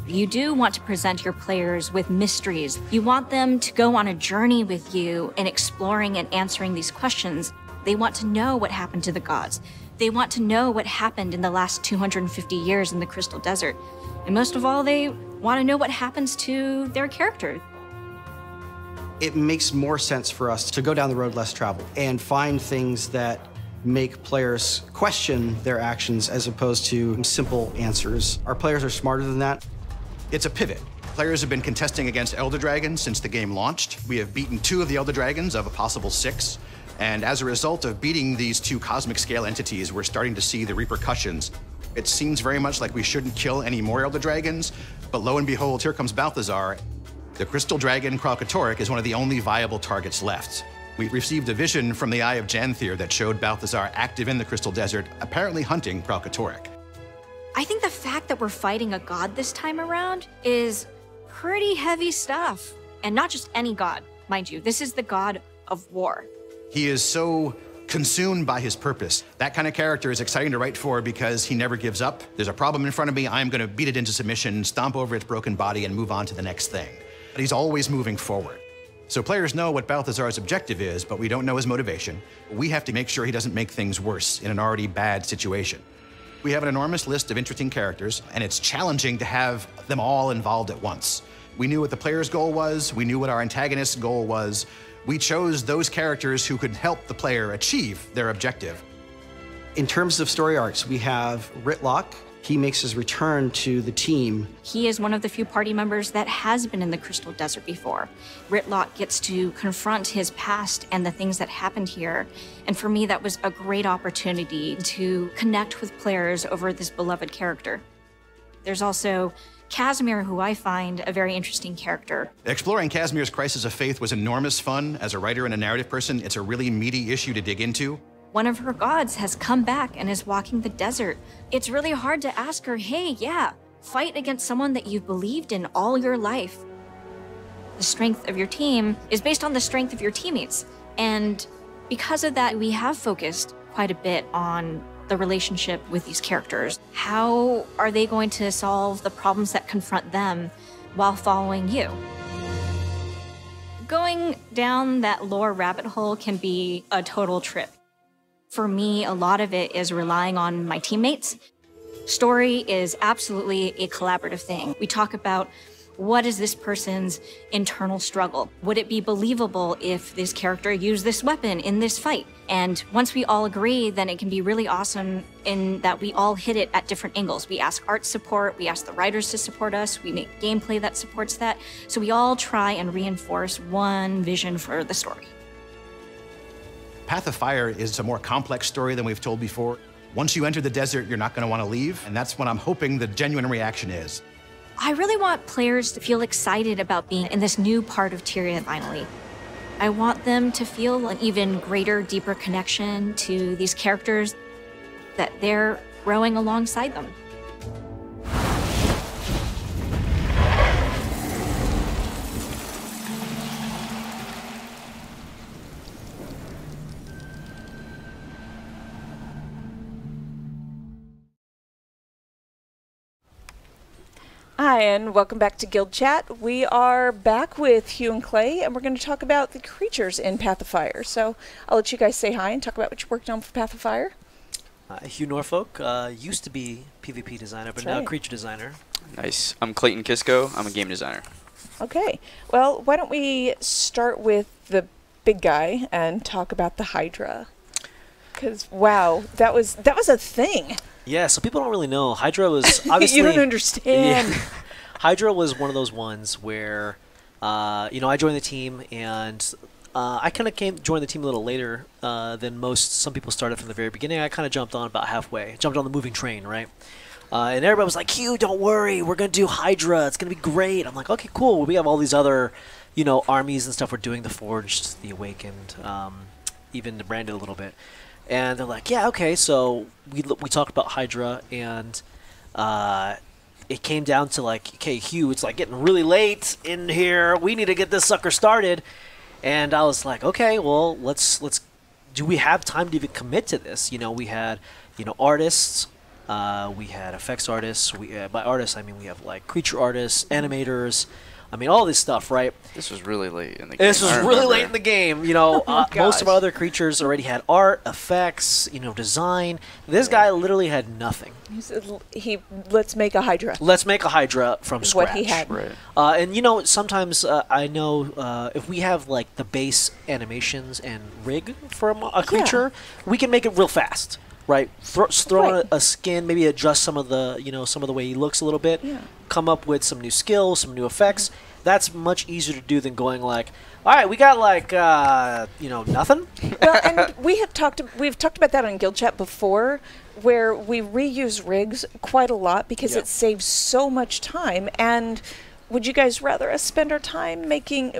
You do want to present your players with mysteries. You want them to go on a journey with you in exploring and answering these questions. They want to know what happened to the gods. They want to know what happened in the last 250 years in the Crystal Desert. And most of all, they want to know what happens to their character. It makes more sense for us to go down the road less traveled and find things that make players question their actions as opposed to simple answers. Our players are smarter than that. It's a pivot. Players have been contesting against Elder Dragons since the game launched. We have beaten 2 of the Elder Dragons of a possible 6. And as a result of beating these 2 cosmic scale entities, we're starting to see the repercussions. It seems very much like we shouldn't kill any more Elder Dragons, but lo and behold, here comes Balthazar. The Crystal Dragon Kralkatorrik is one of the only viable targets left. We received a vision from the Eye of Janthir that showed Balthazar active in the Crystal Desert, apparently hunting Kralkatorrik. I think the fact that we're fighting a god this time around is pretty heavy stuff. And not just any god, mind you. This is the god of war. He is so consumed by his purpose. That kind of character is exciting to write for because he never gives up. There's a problem in front of me, I'm going to beat it into submission, stomp over its broken body, and move on to the next thing. But he's always moving forward. So players know what Balthazar's objective is, but we don't know his motivation. We have to make sure he doesn't make things worse in an already bad situation. We have an enormous list of interesting characters, and it's challenging to have them all involved at once. We knew what the player's goal was, we knew what our antagonist's goal was. We chose those characters who could help the player achieve their objective. In terms of story arcs, we have Ritlock. He makes his return to the team. He is one of the few party members that has been in the Crystal Desert before. Ritlock gets to confront his past and the things that happened here. And for me, that was a great opportunity to connect with players over this beloved character. There's also Casimir, who I find a very interesting character. Exploring Casimir's crisis of faith was enormous fun. As a writer and a narrative person, it's a really meaty issue to dig into. One of her gods has come back and is walking the desert. It's really hard to ask her, hey, yeah, fight against someone that you've believed in all your life. The strength of your team is based on the strength of your teammates. And because of that, we have focused quite a bit on the relationship with these characters. How are they going to solve the problems that confront them while following you? Going down that lore rabbit hole can be a total trip. For me, a lot of it is relying on my teammates. Story is absolutely a collaborative thing. We talk about what is this person's internal struggle? Would it be believable if this character used this weapon in this fight? And once we all agree, then it can be really awesome in that we all hit it at different angles. We ask art support, we ask the writers to support us, we make gameplay that supports that. So we all try and reinforce one vision for the story. Path of Fire is a more complex story than we've told before. Once you enter the desert, you're not going to want to leave, and that's what I'm hoping the genuine reaction is. I really want players to feel excited about being in this new part of Tyria finally. I want them to feel an even greater, deeper connection to these characters, that they're growing alongside them. Hi, and welcome back to Guild Chat. We are back with Hugh and Clay, and we're going to talk about the creatures in Path of Fire. So I'll let you guys say hi and talk about what you worked on for Path of Fire. Hugh Norfolk, used to be PvP designer, but now creature designer. Nice. I'm Clayton Kisco. I'm a game designer. Okay. Well, why don't we start with the big guy and talk about the Hydra? Because, wow, that was a thing. Yeah, so people don't really know. Hydra was obviously... You don't understand. Yeah. Hydra was one of those ones where, I joined the team, and I kind of joined the team a little later than some people started from the very beginning. I kind of jumped on about halfway. Jumped on the moving train, right? And everybody was like, Hugh, don't worry. We're going to do Hydra. It's going to be great. I'm like, okay, cool. Well, we have all these other, armies and stuff. We're doing the Forged, the Awakened, even the Branded a little bit. And they're like, yeah, okay. So we talked about Hydra, and it came down to like, okay, Hugh, it's like getting really late in here. We need to get this sucker started. And I was like, okay, well, let's. Do we have time to even commit to this? We had, artists. We had effects artists. By artists, I mean we have like creature artists, animators. I mean, all this stuff, right? This was really late in the game. This was really late in the game. Most of our other creatures already had art, effects, design. This guy literally had nothing. He said, let's make a Hydra. Let's make a Hydra from scratch. What he had. Right. And, sometimes I know if we have, like, the base animations and rig for a creature, we can make it real fast. Right, throw on a skin, maybe adjust some of the, some of the way he looks a little bit. Yeah. Come up with some new skills, some new effects. That's much easier to do than going like, all right, we got like, nothing. Well, and we've talked about that on Guild Chat before, where we reuse rigs quite a lot because it saves so much time. And would you guys rather us spend our time making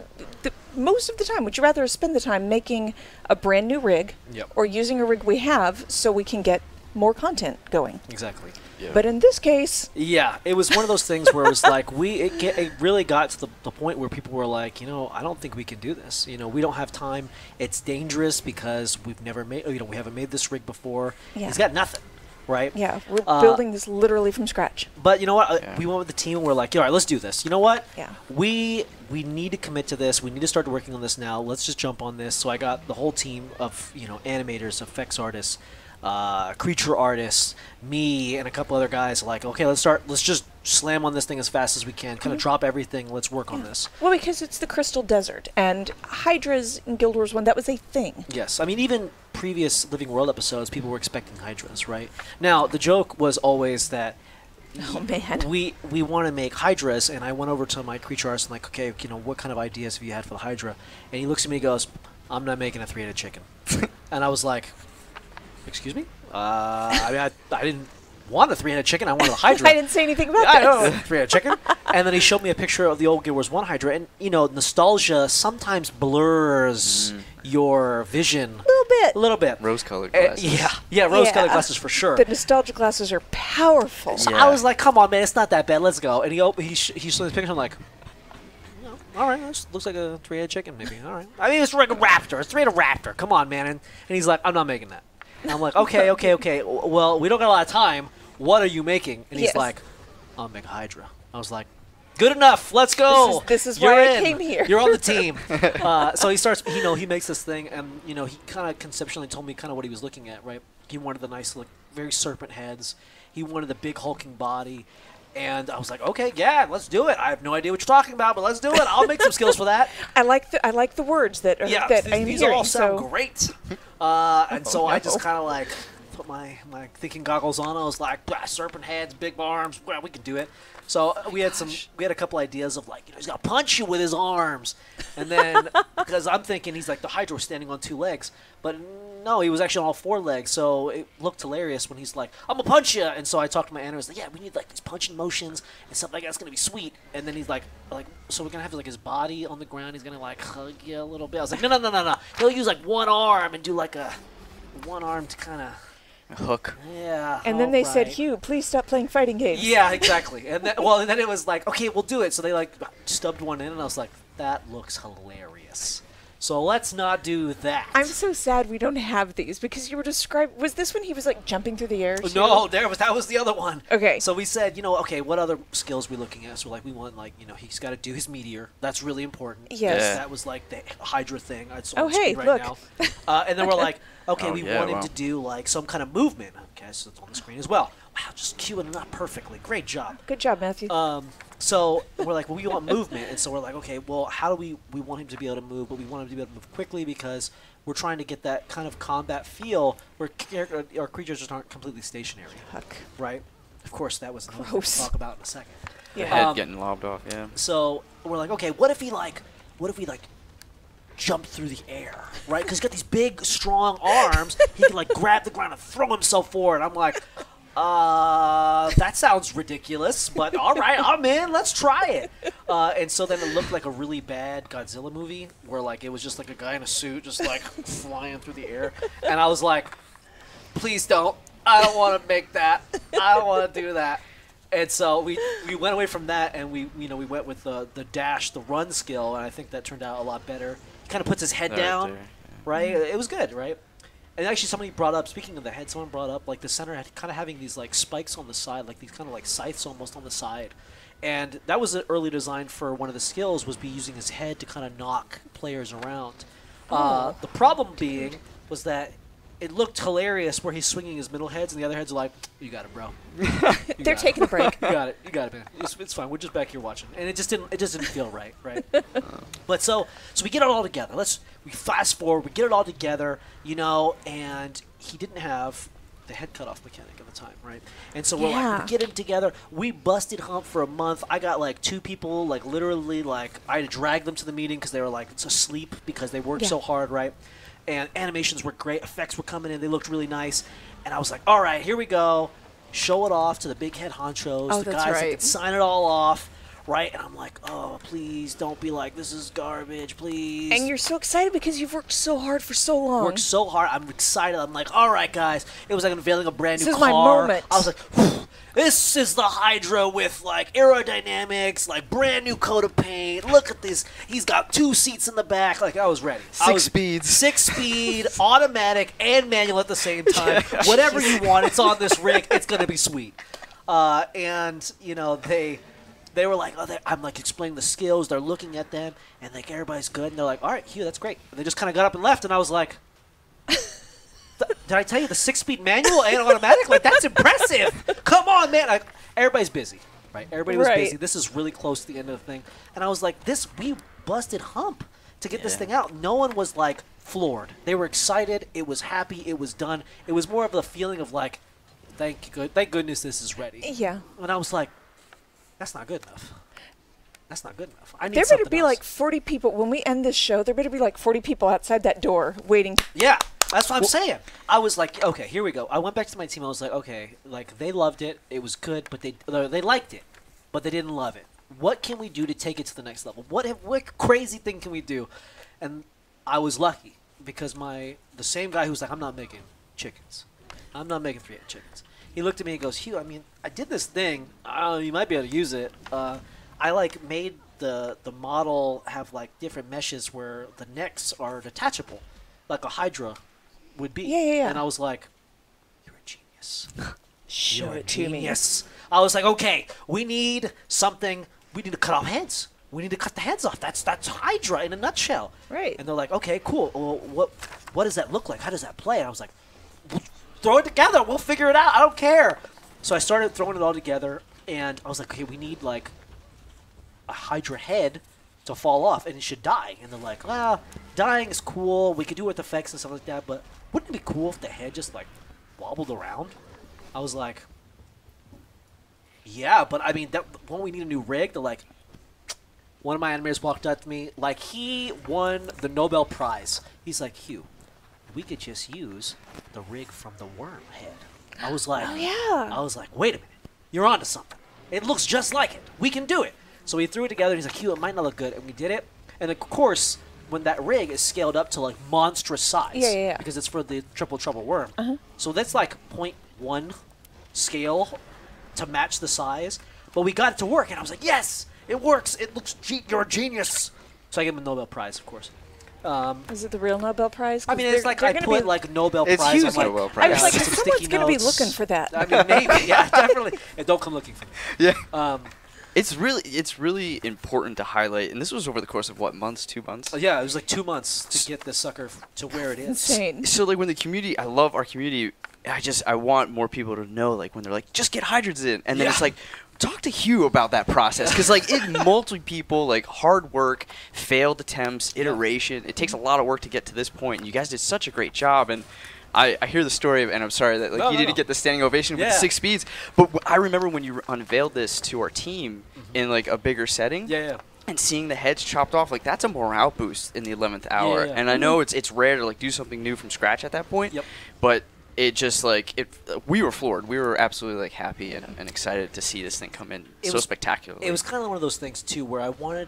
most of the time, would you rather spend the time making a brand new rig or using a rig we have so we can get more content going? Exactly. Yeah. But in this case... Yeah, it was one of those things where it was like, it really got to the point where people were like, you know, I don't think we can do this. You know, we don't have time. It's dangerous because we've never made, you know, we haven't made this rig before. Yeah. He's got nothing, right? Yeah, we're building this literally from scratch. But you know what? We went with the team and we're like, all right, let's do this. You know what? Yeah. We need to commit to this. We need to start working on this now. Let's just jump on this. So I got the whole team of, you know, animators, effects artists, creature artists, me, and a couple other guys. Like, okay, let's just slam on this thing as fast as we can. Kind of drop everything. Let's work on this. Well, because it's the Crystal Desert, and Hydras in Guild Wars 1, that was a thing. Yes. I mean, even previous Living World episodes, people were expecting Hydras, right? Now, the joke was always that oh man, we want to make Hydras, and I went over to my creature artist and like, okay, you know, what kind of ideas have you had for the Hydra? And he looks at me and goes, I'm not making a 3-headed chicken. And I was like, excuse me? I mean, I didn't want a 3-headed chicken. I wanted a Hydra. I didn't say anything about I this. know, 3-headed chicken. And then he showed me a picture of the old Guild Wars 1 Hydra. And, you know, nostalgia sometimes blurs your vision. A little bit. Rose-colored glasses. Yeah, rose-colored glasses for sure. The nostalgia glasses are powerful. So I was like, come on, man, it's not that bad. Let's go. And he showed this picture. I'm like, all right, this looks like a 3-headed chicken, maybe. All right. I mean, it's like a raptor. It's 3-headed raptor. Come on, man. And he's like, I'm not making that. And I'm like, okay. Well, we don't got a lot of time. What are you making? And he's like, I'll make a Hydra. I was like, good enough. Let's go. This is why I came here. You're on the team. So he starts, you know, he makes this thing, and, you know, he kind of conceptually told me kind of what he was looking at, right? He wanted the nice, like, very serpent heads. He wanted the big hulking body. And I was like, okay, yeah, let's do it. I have no idea what you're talking about, but let's do it. I'll make some skills for that. I like the words that are, these all sound great. And so I just kind of like put my thinking goggles on. I was like, serpent heads, big arms. Well, we could do it. So we had a couple ideas of like, you know, he's got to punch you with his arms. And then, because I'm thinking he's like the Hydra was standing on 2 legs. But no, he was actually on all 4 legs. So it looked hilarious when he's like, I'm going to punch you. And so I talked to my animators, like, yeah, we need like these punching motions and stuff like that's going to be sweet. And then he's like, so we're going to have like his body on the ground. He's going to like hug you a little bit. I was like, no. He'll use like one arm and do like a one-armed kind of hook. Yeah. And then they said, Hugh, please stop playing fighting games. Yeah, exactly. And then it was like, okay, we'll do it. So they like stubbed one in, and I was like, that looks hilarious. So let's not do that. I'm so sad we don't have these because you were describing. Was this when he was like jumping through the air? Too? No, that was the other one. Okay. So we said, you know, okay, what other skills are we looking at? So like we want like, you know, he's got to do his meteor. That's really important. Yes. Yeah. That was like the Hydra thing. Oh hey, right look. Now. And then we're like, okay, we want him wow. to do like some kind of movement. Okay, so it's on the screen as well. Wow, just queuing it up perfectly. Great job. Good job, Matthew. So we're like, well, we want movement, and so we're like, okay, well, how do we want him to be able to move, but we want him to be able to move quickly because we're trying to get that kind of combat feel where our creatures just aren't completely stationary. Huck. Right? Of course, that was another thing Gross. we'll talk about in a second. The head getting lobbed off, yeah. So we're like, okay, what if we jumped through the air, right? Because he's got these big, strong arms. He can like grab the ground and throw himself forward. I'm like, that sounds ridiculous, but all right, I'm in. Let's try it. And so then it looked like a really bad Godzilla movie where like it was just like a guy in a suit just like flying through the air. And I was like, please don't. I don't want to make that. I don't want to do that. And so we went away from that, and we went with the dash, the run skill, and I think that turned out a lot better. He kind of puts his head down, there, yeah. right? It was good, right? And actually, somebody brought up, speaking of the head, someone brought up like the center had kind of having these like spikes on the side, like these kind of like scythes almost on the side, and that was an early design for one of the skills was be using his head to kind of knock players around. The problem being was that it looked hilarious where he's swinging his middle heads and the other heads are like, you got it, bro. They're taking a break. You got it, man. It's fine. We're just back here watching. And it just didn't feel right? But so we get it all together. We fast forward, we get it all together, you know, and he didn't have the head cutoff mechanic at the time, right? And so we're like, we get it together. We busted hump for a month. I got like 2 people, like literally, like I had to drag them to the meeting because they were like asleep because they worked so hard, right? And animations were great. Effects were coming in. They looked really nice. And I was like, all right, here we go. Show it off to the big head honchos, the guys that can sign it all off, right? And I'm like, oh, please don't be like, this is garbage, please. And you're so excited because you've worked so hard for so long. Worked so hard. I'm excited. I'm like, all right, guys. It was like unveiling a brand new car. This is my moment. I was like, whew, this is the Hydra with like aerodynamics, like brand new coat of paint. Look at this. He's got 2 seats in the back. Like, I was ready. 6 speeds. 6 speed, automatic, and manual at the same time. Whatever you want, it's on this rig. It's going to be sweet. And, you know, they were like, oh, I'm like explaining the skills. They're looking at them, and like everybody's good. And they're like, all right, Hugh, that's great. And they just kind of got up and left, and I was like, did I tell you the 6-speed manual and automatic? Like, that's impressive. Come on, man. Like, everybody's busy, right? Everybody was busy. This is really close to the end of the thing. And I was like, we busted hump to get this thing out. No one was like floored. They were excited. It was happy. It was done. It was more of the feeling of like, thank goodness this is ready. Yeah. And I was like, that's not good enough. That's not good enough. I need There better be else. like 40 people. When we end this show, there better be like 40 people outside that door waiting. Yeah, that's what I'm saying. I was like, okay, here we go. I went back to my team. I was like, okay, like they loved it. It was good, but they liked it, but they didn't love it. What can we do to take it to the next level? What crazy thing can we do? And I was lucky because the same guy who's like, I'm not making chickens. I'm not making 3-headed chickens. He looked at me and goes, Hugh, I mean, I did this thing. You might be able to use it. I like made the model have like different meshes where the necks are detachable, like a Hydra would be. Yeah. And I was like, you're a genius. Show You're it to me. Yes. I was like, okay, we need something. We need to cut off heads. We need to cut the heads off. That's Hydra in a nutshell. Right. And they're like, okay, cool. Well, what does that look like? How does that play? And I was like, throw it together. We'll figure it out. I don't care. So I started throwing it all together, and I was like, okay, we need like a Hydra head to fall off, and it should die. And they're like, well, dying is cool. We could do it with effects and stuff like that, but wouldn't it be cool if the head just like wobbled around? I was like, yeah, but I mean, won't we need a new rig? They're like, one of my animators walked up to me like he won the Nobel Prize. He's like, Hugh, we could just use the rig from the worm head. I was like, oh, yeah. I was like, wait a minute, you're onto something. It looks just like it. We can do it. So we threw it together. He's like, Hugh, it might not look good, and we did it. And of course, when that rig is scaled up to like monstrous size, yeah. because it's for the Triple Trouble worm. So that's like 0.1 scale to match the size. But we got it to work, and I was like, yes, it works. It looks you're a genius. So I gave him a Nobel Prize, of course. Is it the real Nobel Prize? I mean, it's like I put like Nobel It's Prize. Hugh's on, Nobel like, Prize. I was like, some someone's sticky going to be notes. looking for that. I mean, maybe. Yeah, definitely. And don't come looking for me. Yeah. It's really important to highlight, and this was over the course of what, months, 2 months? Yeah, it was like 2 months to get this sucker to where it is. Insane. So like when the community, I love our community. I want more people to know, like when they're like, just get hydrants in, and then it's like, talk to Hugh about that process, because like multiple people, like hard work, failed attempts, iteration. It takes a lot of work to get to this point, and you guys did such a great job. And I hear the story, and I'm sorry that like you didn't get the standing ovation with the 6 speeds, but I remember when you unveiled this to our team in like a bigger setting. And seeing the heads chopped off, like that's a morale boost in the 11th hour. And I know it's rare to like do something new from scratch at that point. But it just like we were floored. We were absolutely like happy and excited to see this thing come in so spectacularly. It was kind of one of those things too, where I wanted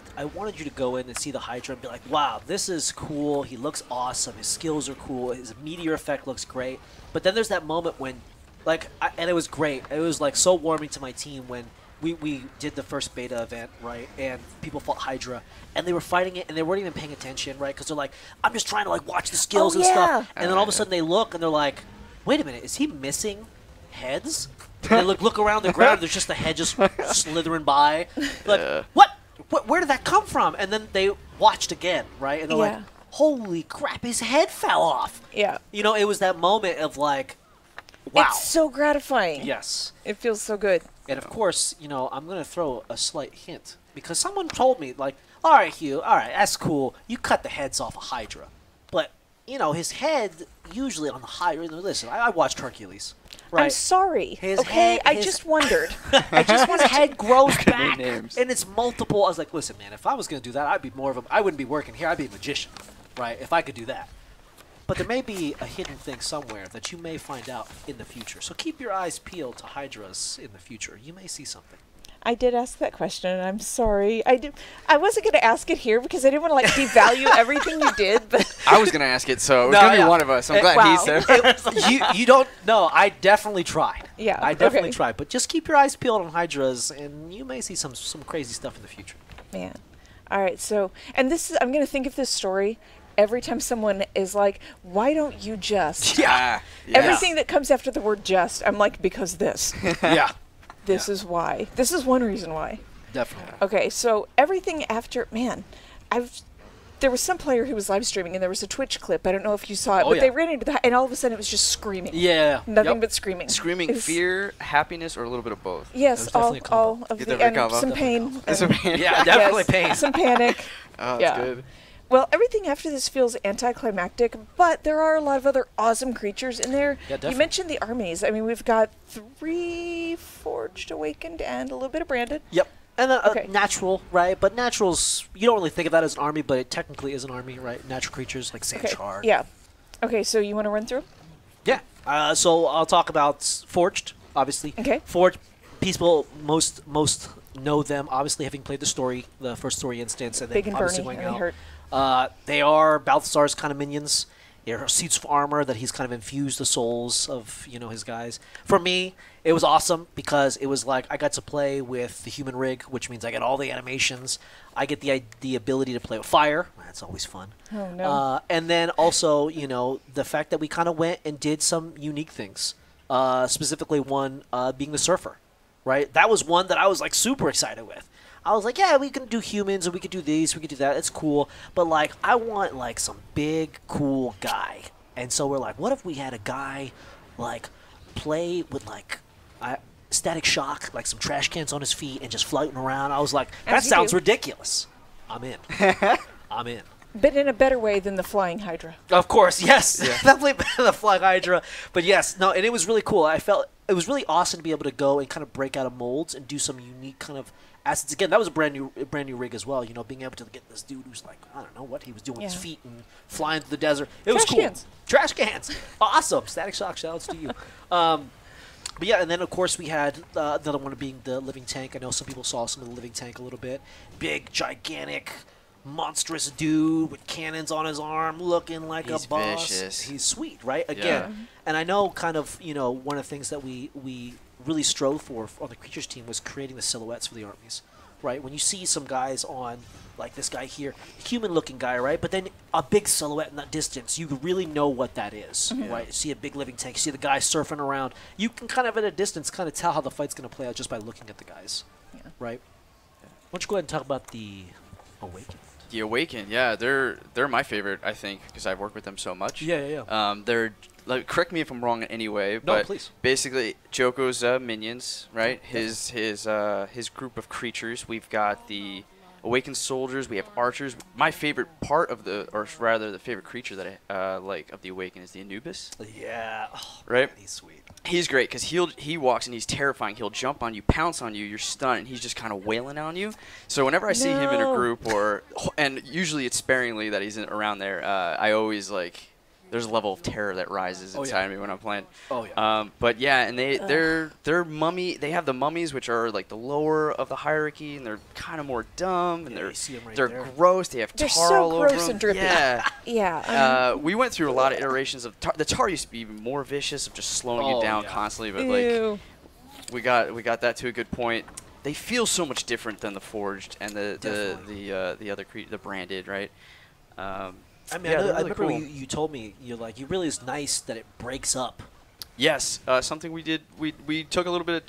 you to go in and see the Hydra and be like, wow, this is cool. He looks awesome. His skills are cool. His meteor effect looks great. But then there's that moment when, like, and it was great. It was like so warming to my team when we did the first beta event, right? And people fought Hydra, and they were fighting it, and they weren't even paying attention, right? Because they're like, I'm just trying to like watch the skills and stuff. And then all of a sudden they look and they're like, wait a minute, is he missing heads? And they look around the ground, there's just a head just slithering by. Like, what? Where did that come from? And then they watched again, right? And they're like, holy crap, his head fell off. Yeah. You know, it was that moment of like, wow. It's so gratifying. Yes. It feels so good. And of course, you know, I'm going to throw a slight hint. Because someone told me, like, all right, Hugh, all right, that's cool. You cut the heads off a Hydra. But, you know, his head, usually on the Hydra, listen, I watched Hercules. Right? I'm sorry. His okay, head, I just wondered. I just his head grows back, names. and it's multiple. I was like, listen, man, if I was going to do that, I'd be more of a. I wouldn't be working here. I'd be a magician, right? If I could do that. But there may be a hidden thing somewhere that you may find out in the future. So keep your eyes peeled to Hydras in the future. You may see something. I did ask that question, and I'm sorry. I wasn't going to ask it here because I didn't want to like devalue everything you did. But I was going to ask it, so it was going to be one of us. I'm glad he said. You don't know. I definitely tried. Yeah, I definitely tried. But just keep your eyes peeled on hydras, and you may see some crazy stuff in the future. Man. All right. So, and this is, I'm going to think of this story every time someone is like, "Why don't you just?" Yeah. Everything that comes after the word "just," I'm like, because this. Yeah. This is why. This is one reason why. Definitely. Okay, so everything after, man, there was some player who was live streaming and there was a Twitch clip. I don't know if you saw it, but they ran into that and all of a sudden it was just screaming. Yeah. Nothing but screaming. Screaming fear, happiness, or a little bit of both? Yes, all of the, and some pain. Some pain. Yeah, definitely pain. Some panic. Oh, that's good. Well, everything after this feels anticlimactic, but there are a lot of other awesome creatures in there. Yeah, definitely. You mentioned the armies. I mean, we've got 3 Forged, Awakened, and a little bit of Branded. Yep. And natural, right? But naturals, you don't really think of that as an army, but it technically is an army, right? Natural creatures like Sencha. Yeah. Okay, so you want to run through? Yeah. So I'll talk about Forged, obviously. Okay. Forged, people most know them, obviously, having played the first story instance, and then Big and obviously Bernie, going out. hurt. They are Balthazar's kind of minions. They're suits of armor that he's kind of infused the souls of, his guys. For me, it was awesome because it was like I got to play with the human rig, which means I get all the animations. I get the ability to play with fire. That's always fun. Oh, no. And then also, the fact that we kind of went and did some unique things. Specifically one being the surfer, right? That was one that I was like super excited with. I was like, yeah, we can do humans, and we could do these, we could do that. It's cool. But, like, I want, like, some big, cool guy. And so we're like, what if we had a guy, like, play with, like, static shock, like some trash cans on his feet and just floating around? I was like, that sounds ridiculous. I'm in. I'm in. But in a better way than the Flying Hydra. Of course, yes. Yeah. Definitely better than the Flying Hydra. But, yes, no, and it was really cool. I felt it was really awesome to be able to go and kind of break out of molds and do some unique kind of assets. Again, that was a brand new rig as well. Being able to get this dude who's like, I don't know what he was doing with his feet and flying through the desert. It was cool. Trash cans. Awesome. Static Shock, shout-outs to you. But yeah, and then of course we had the other one being the Living Tank. I know some people saw some of the Living Tank a little bit. Big, gigantic, monstrous dude with cannons on his arm, looking like a boss. Vicious. He's sweet, right? Again, and I know kind of one of the things that we really strove for on the creatures team was creating the silhouettes for the armies, right? When you see some guys on, like this guy here, human-looking guy, right? But then a big silhouette in that distance, you really know what that is, right? You see a big Living Tank, you see the guy surfing around. You can kind of at a distance kind of tell how the fight's going to play out just by looking at the guys, right? Why don't you go ahead and talk about the Awakened? The Awakened, yeah, they're my favorite, I think, because I've worked with them so much. Yeah. They're correct me if I'm wrong in any way, but please. Basically Joko's minions, right? His group of creatures. We've got the Awakened soldiers. We have archers. My favorite part of the favorite creature that I like of the Awakened is the Anubis. Yeah. Right. He's sweet. He's great because he walks and he's terrifying. He'll jump on you, pounce on you, you're stunned, and he's just kind of wailing on you. So whenever I see him in a group, and usually it's sparingly that he's around there, I always like. There's a level of terror that rises inside me when I'm playing. Oh yeah. But yeah, and they're mummy. They have the mummies, which are like the lower of the hierarchy, and they're kind of more dumb, and they're gross. They have tar all over them. They're so gross and drippy. Yeah. Yeah. We went through a lot of iterations of tar. The tar used to be even more vicious, of just slowing you down constantly. But like, we got that to a good point. They feel so much different than the Forged and the other the Branded, right? I mean, I remember you told me, you really is nice that it breaks up. Yes, something we did. We took a little bit of,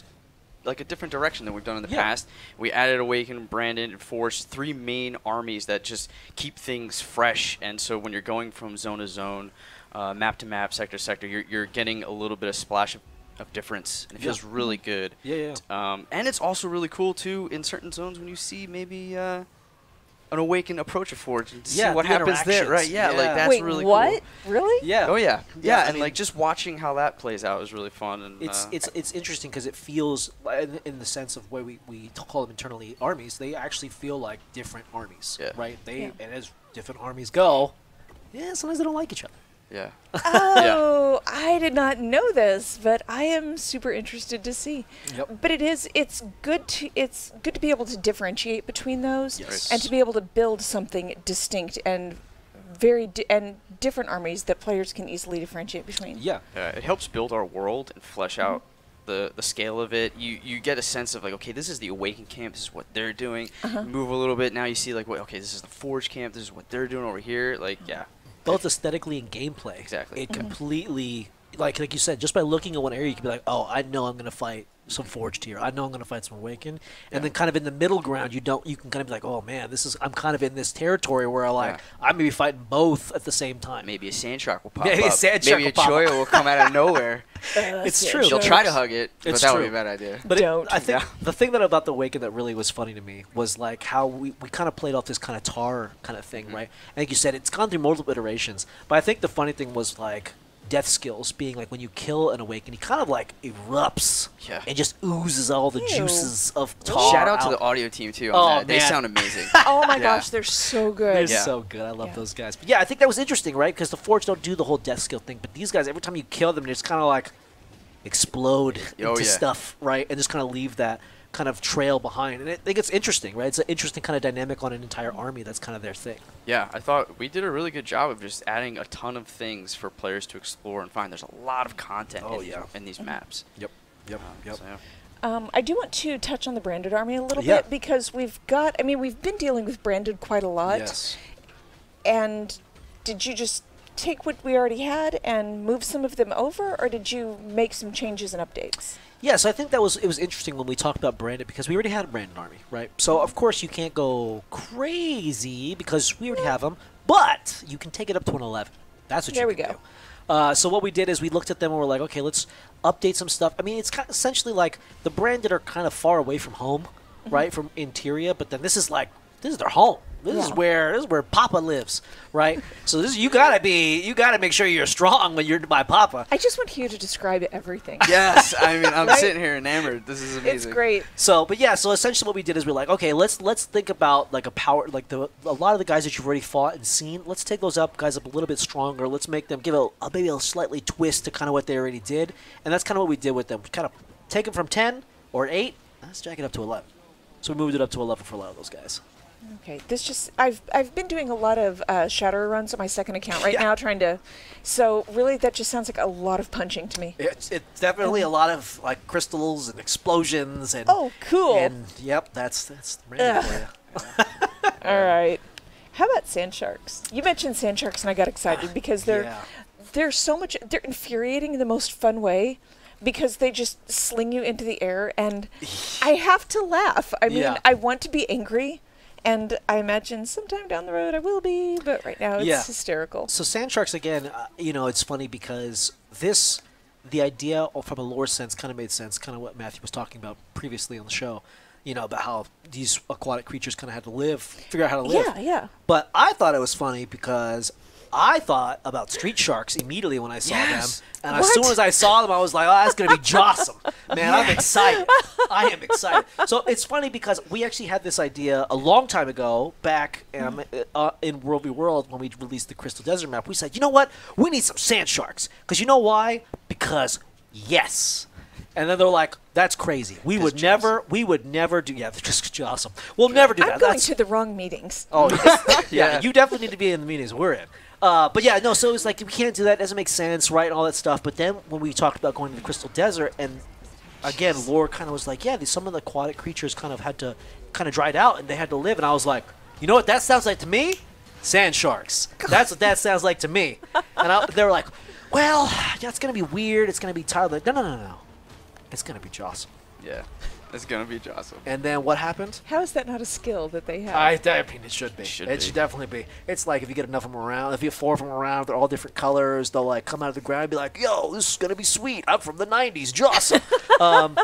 like a different direction than we've done in the past. We added Awakened, Branded, and Forged, 3 main armies that just keep things fresh. And so when you're going from zone to zone, map to map, sector to sector, you're getting a little bit of splash of difference, and it feels really good. Yeah. And it's also really cool too in certain zones when you see maybe. An Awakened approach of Forge and see what happens there, right? Yeah, like that's really cool. Wait, what? Really? Yeah. Oh yeah. Yeah, and like just watching how that plays out is really fun. And it's interesting because it feels, in the sense of where we call them internally armies, they actually feel like different armies, right? And as different armies go, sometimes they don't like each other. Yeah. Oh, I did not know this, but I am super interested to see. Yep. But it's good to be able to differentiate between those, Yes. and to be able to build something distinct and different armies that players can easily differentiate between. Yeah. It helps build our world and flesh out the scale of it. You get a sense of like, okay, this is the Awakened camp. This is what they're doing. Move a little bit. Now you see like, okay, this is the Forge camp. This is what they're doing over here. Like, yeah. Both aesthetically and gameplay. Exactly. It completely, like you said, just by looking at one area, you can be like, oh, I know I'm going to fight some Forged here. I know I'm going to fight some Awakened. And then kind of in the middle ground, you can kind of be like, oh man, I'm kind of in this territory where I may be fighting both at the same time. Maybe a Sandshark will pop Maybe up. a Sandshark Maybe a will pop Choyo up. will come out of nowhere. It's true. She'll try to hug it, but It's that would true. be a bad idea. But I think Yeah. the thing about the Awakened that really was funny to me was like how we kind of played off this kind of tar kind of thing, right? I think you said it's gone through multiple iterations, but I think the funny thing was like death skills being like when you kill an Awakened, he kind of like erupts and just oozes all the juices of tar. Shout out to out. the audio team too on that. They man. sound amazing. Oh my gosh, they're so good. They're so good. I love those guys. But yeah, I think that was interesting, right? Because the Forge don't do the whole death skill thing, but these guys, every time you kill them, they just kind of like explode into stuff, right? And just kind of leave that kind of trail behind. And I think it's interesting, right? It's an interesting kind of dynamic on an entire army. That's kind of their thing. Yeah, I thought we did a really good job of just adding a ton of things for players to explore and find. There's a lot of content in these maps. Yep. So, yeah. I do want to touch on the branded army a little bit because we've been dealing with branded quite a lot. Yes. And did you just take what we already had and move some of them over, or did you make some changes and updates? Yeah, so I think it was interesting when we talked about branded because we already had a branded army, right? So of course you can't go crazy because we already have them, but you can take it up to an 11. That's what you can do. So what we did is we looked at them and we're like, okay, let's update some stuff. I mean, it's kind of essentially like the branded are kind of far away from home, right, from interior, but then this is their home. This is where Papa lives, right? So you gotta make sure you're strong when you're by Papa. I just want you to describe everything. Yes, I mean I'm sitting here enamored. This is amazing. It's great. So essentially what we did is we're like, okay, let's think about like a lot of the guys that you've already fought and seen. Let's take those guys up a little bit stronger. Let's make them give maybe a slightly twist to kind of what they already did, and that's kind of what we did with them. We kind of take them from 10 or 8. Let's jack it up to 11. So we moved it up to 11 for a lot of those guys. Okay, I've been doing a lot of shatter runs on my second account right now, so really that just sounds like a lot of punching to me. It's definitely a lot of like crystals and explosions and cool. And yep, that's random for you. All right, how about sand sharks? You mentioned sand sharks and I got excited because they're infuriating in the most fun way. Because they just sling you into the air, and I have to laugh. I mean, I want to be angry, and I imagine sometime down the road I will be, but right now it's hysterical. So sand sharks, again, it's funny because the idea from a lore sense kind of made sense, kind of what Matthew was talking about previously on the show, about how these aquatic creatures kind of had to figure out how to live. Yeah. But I thought it was funny because I thought about street sharks immediately when I saw them. And as soon as I saw them, I was like, oh, that's going to be jawsome. Man, I'm excited. I am excited. So it's funny because we actually had this idea a long time ago back in Rubi World when we released the Crystal Desert map. We said, you know what? We need some sand sharks. Because you know why? Because yes. And then they're like, that's crazy. We would never do, they're just awesome. We'll never do that. I'm going to the wrong meetings. Oh, yeah. You definitely need to be in the meetings we're in. But yeah, no, so it was like, we can't do that. It doesn't make sense, right, and all that stuff. But then when we talked about going to the Crystal Desert, and again, lore kind of was like, yeah, some of the aquatic creatures kind of had to dried out, and they had to live. And I was like, you know what that sounds like to me? Sand sharks. That's what that sounds like to me. And they were like, well, yeah, it's going to be weird. It's going to be tired. Like, no. It's going to be awesome. Yeah. It's going to be awesome. And then what happened? How is that not a skill that they have? I mean, it should be. It should definitely be. It's like if you get enough of them around, if you have 4 of them around, they're all different colors, they'll like come out of the ground and be like, yo, this is going to be sweet. I'm from the 90s. Awesome.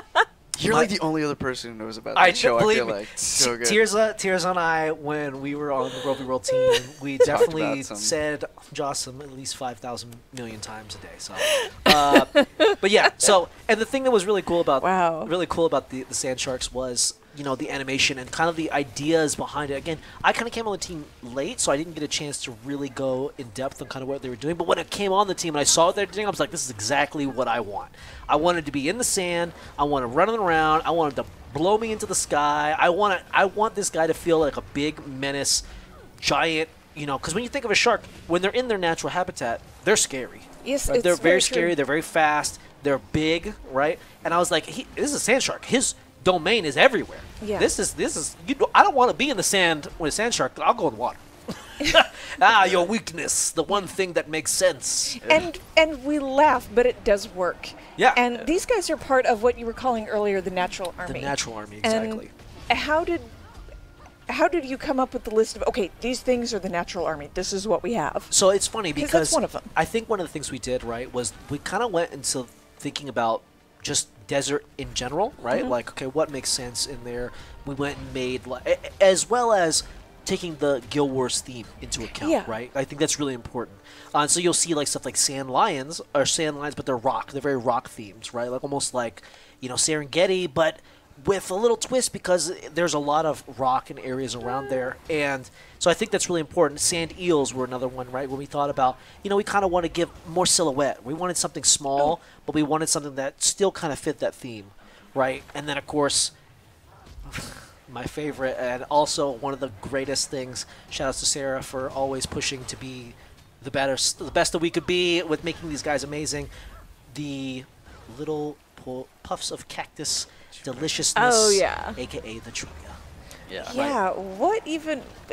You're like the only other person who knows about that show, I feel like. So good. Tirza and I, when we were on the Rubi World team, we definitely said Jossum at least 5,000 million times a day. So, but yeah. So, and the thing that was really cool about the sand sharks was you know, the animation and kind of the ideas behind it. Again, I kind of came on the team late, so I didn't get a chance to really go in depth on kind of what they were doing. But when I came on the team and I saw what they were doing, I was like, this is exactly what I want. I wanted to be in the sand. I want to run around. I wanted to blow me into the sky. I want this guy to feel like a big menace, giant, you know, because when you think of a shark, when they're in their natural habitat, they're scary. Yes, right? it's They're very true. scary. They're very fast. They're big, right? And I was like, this is a sand shark. His domain is everywhere. Yeah. This is. I don't want to be in the sand with a sand shark. I'll go in the water. Your weakness, the one thing that makes sense. And we laugh, but it does work. Yeah. And these guys are part of what you were calling earlier the natural army. The natural army, exactly. And how did you come up with the list of, okay, these things are the natural army. This is what we have. So it's funny because that's one of them. I think one of the things we did, right, was we kind of went into thinking about just desert in general, right? Like, okay, what makes sense in there? We went and made, as well as taking the Guild Wars theme into account, right? I think that's really important. So you'll see like stuff like sand lions, but they're rock. They're very rock themes, right? Like almost like, you know, Serengeti, but with a little twist because there's a lot of rock in areas around there. And so I think that's really important. Sand eels were another one, right? When we thought about, you know, we kind of want to give more silhouette. We wanted something small, but we wanted something that still kind of fit that theme, right? And then, of course, my favorite and also one of the greatest things, shout outs to Sarah for always pushing to be the best that we could be with making these guys amazing. The little puffs of cactus deliciousness, aka the Troya. Yeah,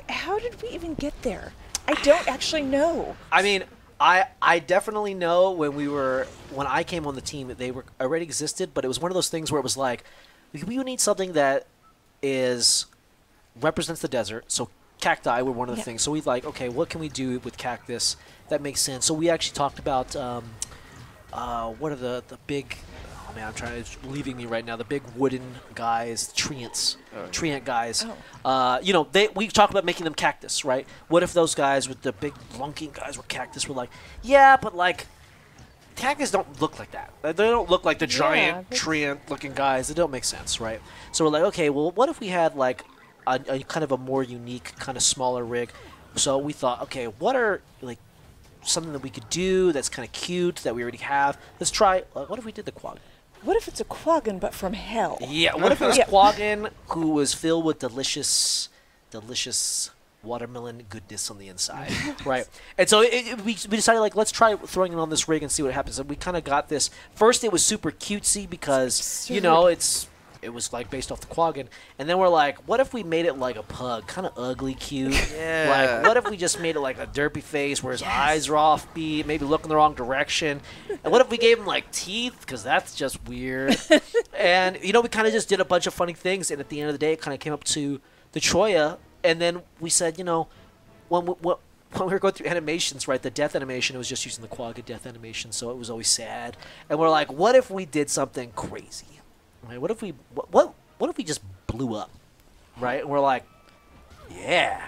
how did we even get there? I don't actually know. I mean, I definitely know when I came on the team, they were already existed, but it was one of those things where it was like, we need something that represents the desert. So cacti were one of the things. So we like, okay, what can we do with cactus that makes sense? So we actually talked about what are the big, oh man, it's leaving me right now. The big wooden guys, treants, treant guys. You know, we talked about making them cactus, right? What if those guys with the big lunking guys were cactus? We're like, yeah, but like, cactus don't look like that. They don't look like the giant treant-looking guys. They don't make sense, right? So we're like, okay, well, what if we had like a kind of a more unique, kind of smaller rig? So we thought, okay, what are like something that we could do that's kind of cute that we already have? Let's try. What if we did the quagga? What if it's a quaggan but from hell? Yeah. What if it was quaggan who was filled with delicious watermelon goodness on the inside, right? And so we decided, like, let's try throwing it on this rig and see what happens. And we kind of got this. First, it was super cutesy because, you know, it was, like, based off the quaggan. And then we're like, what if we made it like a pug? Kind of ugly cute. Like, what if we just made it like a derpy face where his eyes are offbeat, maybe looking the wrong direction? And what if we gave him, like, teeth? Because that's just weird. And, you know, we kind of just did a bunch of funny things. And at the end of the day, it kind of came up to the Troya. And then we said, you know, when we were going through animations, right, the death animation, it was just using the quagga death animation, so it was always sad. And we're like, what if we did something crazy? Right? What if we just blew up? Right? And we're like, yeah,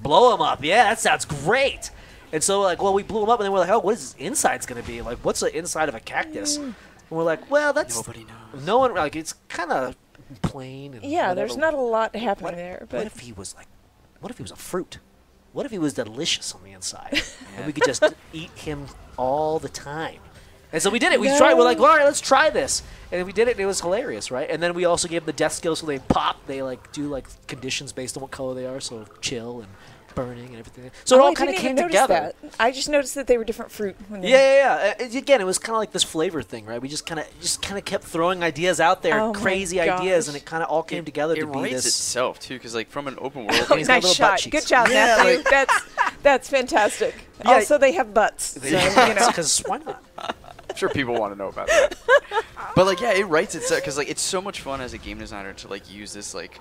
blow them up. Yeah, that sounds great. And so, like, well, we blew them up, and then we're like, oh, what is this inside's going to be? Like, what's the inside of a cactus? And we're like, well, that's... Nobody knows. No one, like, it's kind of plain. And there's not a lot happening there. But what if he was a fruit? What if he was delicious on the inside? And we could just eat him all the time. And so we did it. We tried. We're like, all right, let's try this. And we did it, and it was hilarious, right? And then we also gave them the death skill, so they pop. They, like, do, like, conditions based on what color they are, so chill and burning and everything. So it all kind of came together. I just noticed that they were different fruit. Again, it was kind of like this flavor thing, right? We just kind of kept throwing ideas out there, crazy ideas, and it kind of all came together to be this. It writes itself too, because like from an open world. Nice shot. Good job, Matthew. That's fantastic. Also, they have butts. So, you know, because why not? I'm sure people want to know about that. But like, yeah, it writes itself because like it's so much fun as a game designer to like use this like.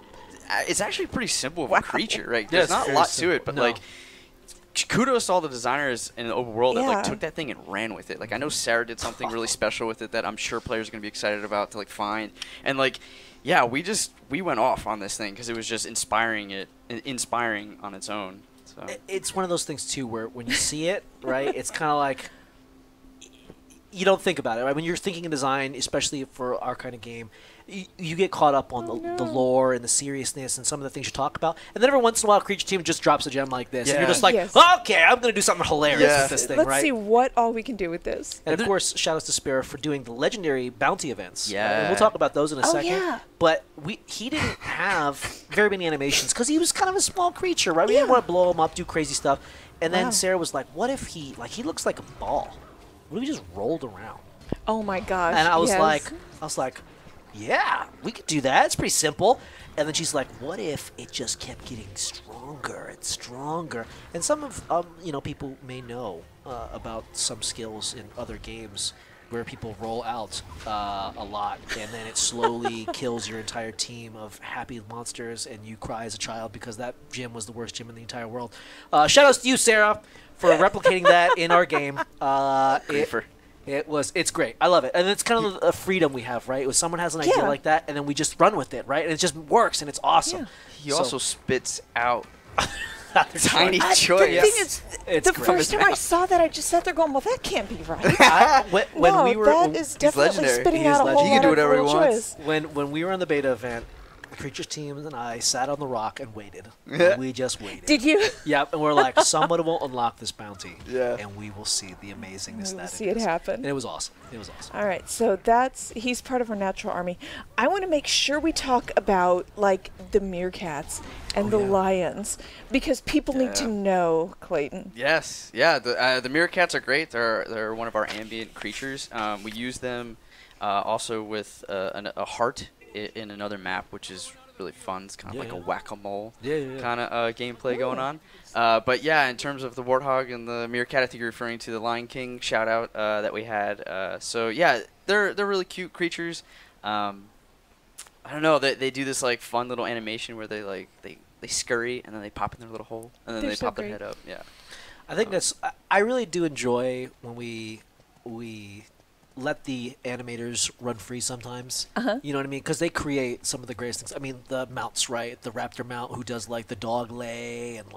It's actually pretty simple of a creature, right? There's not a lot to it, but like, kudos to all the designers in the open world that like took that thing and ran with it. Like, I know Sarah did something really special with it that I'm sure players are gonna be excited about to like find. And like, yeah, we went off on this thing because it was just inspiring on its own. So it's one of those things too where when you see it, right, it's kind of like, you don't think about it, right? When you're thinking in design, especially for our kind of game, you get caught up on the lore and the seriousness and some of the things you talk about, and then every once in a while, Creature Team just drops a gem like this, and you're just like, okay, I'm going to do something hilarious with this thing, right? Let's see what all we can do with this. And of course, shout outs to Sparrow for doing the legendary bounty events. Yeah. And we'll talk about those in a second. Yeah. But he didn't have very many animations because he was kind of a small creature, right? We didn't want to blow him up, do crazy stuff. And then Sarah was like, what if he looks like a ball? What if he just rolled around? Oh my gosh. And I was like, yeah, we could do that. It's pretty simple. And then she's like, what if it just kept getting stronger and stronger? And some of people may know about some skills in other games where people roll out a lot, and then it slowly kills your entire team of happy monsters, and you cry as a child because that gym was the worst gym in the entire world. Shout outs to you, Sarah, for replicating that in our game. It's great. I love it. And it's kind of a freedom we have, right? When someone has an idea like that, and then we just run with it, right? And it just works, and it's awesome. Yeah. He also spits out tiny choice. The thing is, the first time I saw that, I just sat there going, well, that can't be right. That is definitely spitting out a whole lot of real choice. When we were on the beta event, Creatures Team and I sat on the rock and waited. And we just waited. Did you? Yep. And we're like, someone will unlock this bounty. Yeah. And we will see the amazingness that see it happen. And it was awesome. All right. So he's part of our natural army. I want to make sure we talk about the Meerkats and the lions because people need to know, Clayton. Yes. Yeah. The Meerkats are great. They're one of our ambient creatures. We use them also with a heart in another map, which is really fun. It's kind of like a whack-a-mole kind of gameplay going on. But yeah, in terms of the Warthog and the Meerkat, I think you're referring to the Lion King shout-out that we had. So yeah, they're really cute creatures. I don't know, they do this fun little animation where they scurry and then they pop in their little hole and then they pop their head up. Yeah, I think I really do enjoy when we let the animators run free sometimes. You know what I mean? Because they create some of the greatest things. I mean, the mounts, right? The raptor mount who does the dog lay and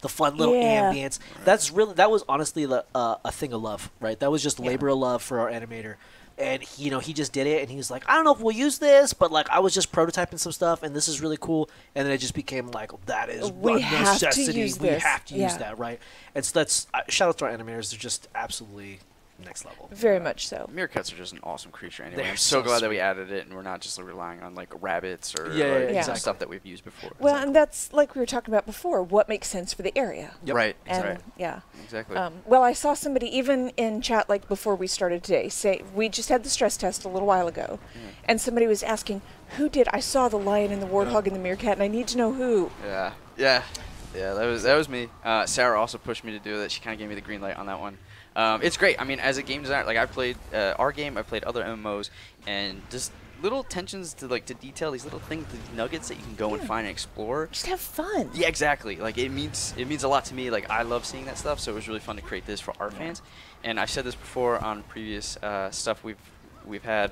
the fun little ambience. That was honestly a thing of love, right? That was just labor of love for our animator. And he just did it, and he was like, I don't know if we'll use this, but I was just prototyping some stuff, and this is really cool. And then it just became that is a necessity. We have to use that, right? And so that's shout out to our animators. They're just absolutely next level. Very much so. Meerkats are just an awesome creature anyway. I'm so glad that we added it and we're not just relying on rabbits or stuff that we've used before. Well, and that's like we were talking about before, what makes sense for the area. Yep. Right. And exactly. Well, I saw somebody even in chat before we started today say we just had the stress test a little while ago and somebody was asking who did I saw the lion and the warthog and the meerkat and I need to know who. Yeah, that was me. Sarah also pushed me to do that. She kind of gave me the green light on that one. It's great. I mean, as a game designer, I played our game, I played other MMOs, and just little attentions to detail, these little things, these nuggets that you can go and find and explore. Just have fun. Yeah, exactly. It means a lot to me. I love seeing that stuff, so it was really fun to create this for our fans. And I've said this before on previous stuff we've had.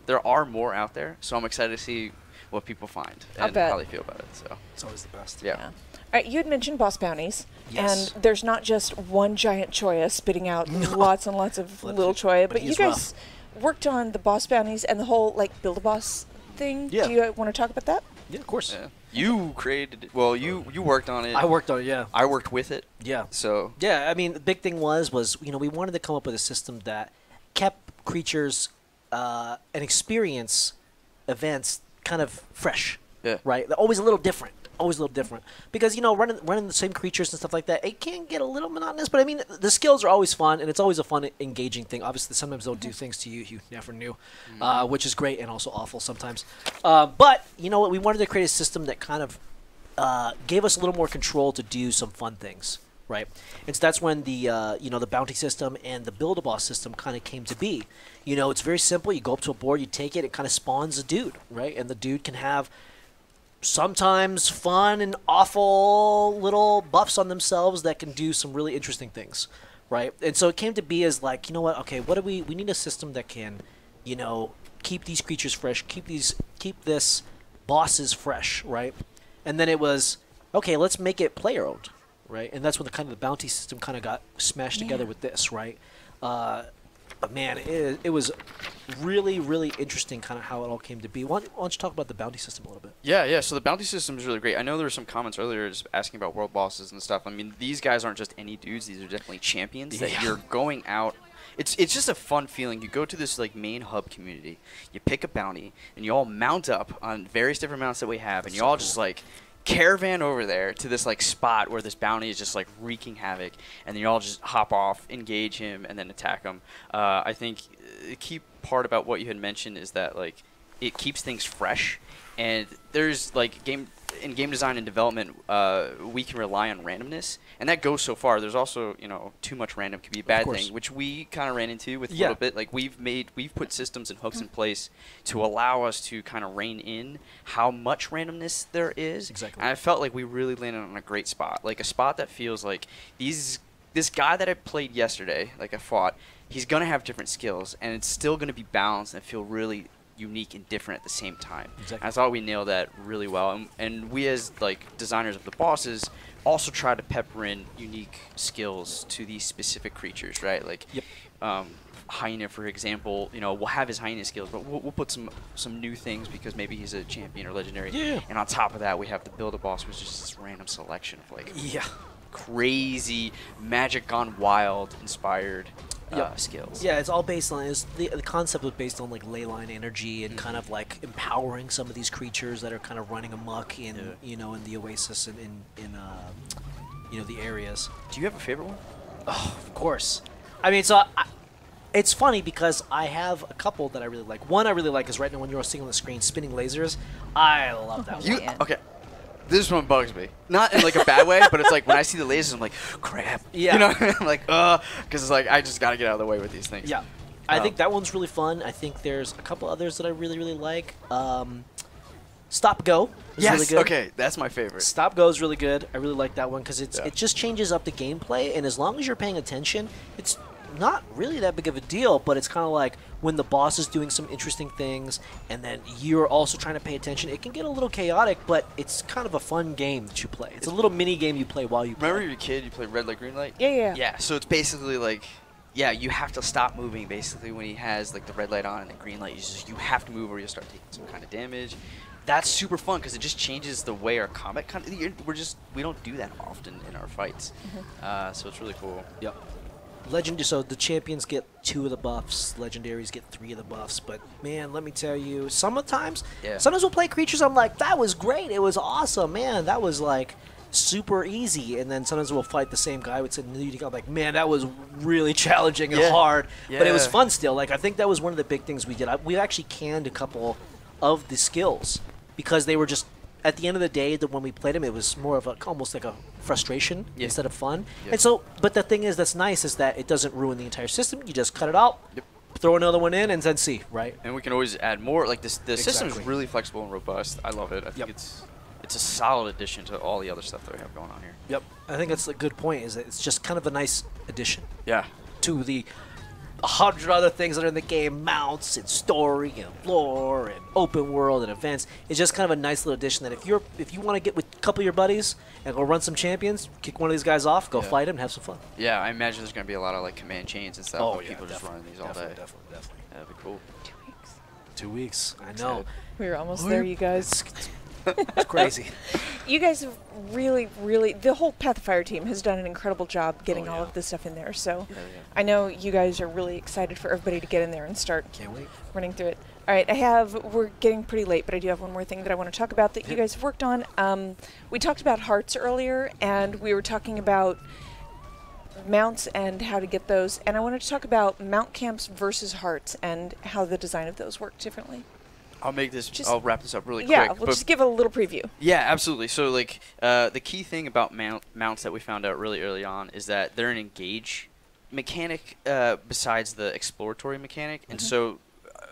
There are more out there, so I'm excited to see what people find and how they feel about it. So it's always the best. Yeah. All right, you had mentioned boss bounties, and there's not just one giant choya spitting out lots and lots of little choya, but you guys worked on the boss bounties and the whole build a boss thing. Yeah. Do you want to talk about that? Yeah, of course. Yeah. You created it. Well, you worked on it. I worked on it, yeah. I worked with it. Yeah. So. Yeah, I mean, the big thing was we wanted to come up with a system that kept creatures and experience events kind of fresh. Yeah. Right? Always a little different. Because running the same creatures and stuff like that, it can get a little monotonous, but I mean the skills are always fun and it's always a fun engaging thing. Obviously sometimes they'll do things to you never knew, which is great and also awful sometimes, but you know what, we wanted to create a system that kind of gave us a little more control to do some fun things, right? And so that's when the the bounty system and the build a boss system kind of came to be. It's very simple. You go up to a board, you take it kind of spawns a dude, right? And the dude can have sometimes fun and awful little buffs on themselves that can do some really interesting things, right? And so it came to be as okay, what do we need a system that can, keep these creatures fresh, keep this bosses fresh, right? And then it was, okay, let's make it player owned, right? And that's when the bounty system kind of got smashed together with this, right? But man, it was really, really interesting kind of how it all came to be. Why don't you talk about the bounty system a little bit? Yeah. So the bounty system is really great. I know there were some comments earlier just asking about world bosses and stuff. I mean, these guys aren't just any dudes. These are definitely champions that you're going out. It's just a fun feeling. You go to this like main hub community, you pick a bounty, and you all mount up on various different mounts that we have, and you all just like caravan over there to this like spot where this bounty is just like wreaking havoc, and then you all just hop off, engage him, and then attack him. I think the key part about what you had mentioned is that like it keeps things fresh, and there's like game design and development we can rely on randomness, and that goes so far. There's also, you know, too much random could be a bad thing, which we kind of ran into with a little bit. Like we've put systems and hooks in place to allow us to kind of rein in how much randomness there is. Exactly. And I felt like we really landed on a great spot, like a spot that feels like this guy that I played yesterday, like I fought, he's gonna have different skills, and it's still gonna be balanced and feel really unique and different at the same time. Exactly. I thought we nailed that really well, and we as like designers of the bosses also try to pepper in unique skills to these specific creatures, right? Like Hyena, for example, you know, we'll have his Hyena skills, but we'll put some new things because maybe he's a champion or legendary. Yeah. And on top of that, we have the build a boss, which is just this random selection of like crazy Magic Gone Wild inspired skills. Yeah, it's all based on the concept was based on like leyline energy and kind of like empowering some of these creatures that are kind of running amok in you know, in the oasis and in you know, the areas. Do you have a favorite one? Oh, of course. I mean, so it's funny because I have a couple that I really like. One I really like is right now when you're seeing on the screen, spinning lasers. I love that one. Okay. This one bugs me. Not in like a bad way, but it's like when I see the lasers, I'm like, crap. Yeah. You know, I'm like, because it's like I just gotta get out of the way with these things. Yeah. I think that one's really fun. I think there's a couple others that I really, really like. Stop Go is really good. Okay, that's my favorite. Stop Go is really good. I really like that one because it just changes up the gameplay, and as long as you're paying attention, it's not really that big of a deal, but it's kind of like when the boss is doing some interesting things and then you're also trying to pay attention, it can get a little chaotic, but it's kind of a fun game that you play. It's a little mini game you play while you play. Remember you're a kid, you play red light, green light? Yeah. So it's basically like, you have to stop moving basically when he has like the red light on and the green light. You have to move or you'll start taking some kind of damage. That's super fun because it just changes the way our combat we don't do that often in our fights. So it's really cool. Yep. So the champions get 2 of the buffs, legendaries get 3 of the buffs, but man, let me tell you, sometimes we'll play creatures, I'm like, that was great, it was awesome, man, that was like super easy, and then sometimes we'll fight the same guy with some new, I'm like, man, that was really challenging and hard, but it was fun still. Like, I think that was one of the big things we did. We actually canned a couple of the skills because they were just, at the end of the day, when we played them, it was more of almost like a frustration instead of fun. And so, but the thing that's nice is that it doesn't ruin the entire system. You just cut it out, throw another one in, and then see, right? And we can always add more. Like the system is really flexible and robust. I love it. I think it's a solid addition to all the other stuff that we have going on here. Yep. I think that's a good point. Is that it's just kind of a nice addition. Yeah. To the 100 other things that are in the game, mounts and story and lore and open world and events. It's just kind of a nice little addition that if you want to get with a couple of your buddies and go run some champions, kick one of these guys off, go fight him, and have some fun. Yeah, I imagine there's going to be a lot of like command chains and stuff. Oh, where people just running these all day. Definitely. That'd be cool. 2 weeks. I know. We're almost there, you guys. It's crazy. You guys have really, the whole Path of Fire team has done an incredible job getting all of this stuff in there. So I know you guys are really excited for everybody to get in there and start running through it. All right, we're getting pretty late, but I do have one more thing that I want to talk about that you guys have worked on. We talked about hearts earlier, and we were talking about mounts and how to get those. And I wanted to talk about mount camps versus hearts and how the design of those work differently. I'll wrap this up really quick. Yeah, we'll just give a little preview. Yeah, absolutely. So, like, the key thing about mounts that we found out really early on is that they're an engage mechanic besides the exploratory mechanic. And so,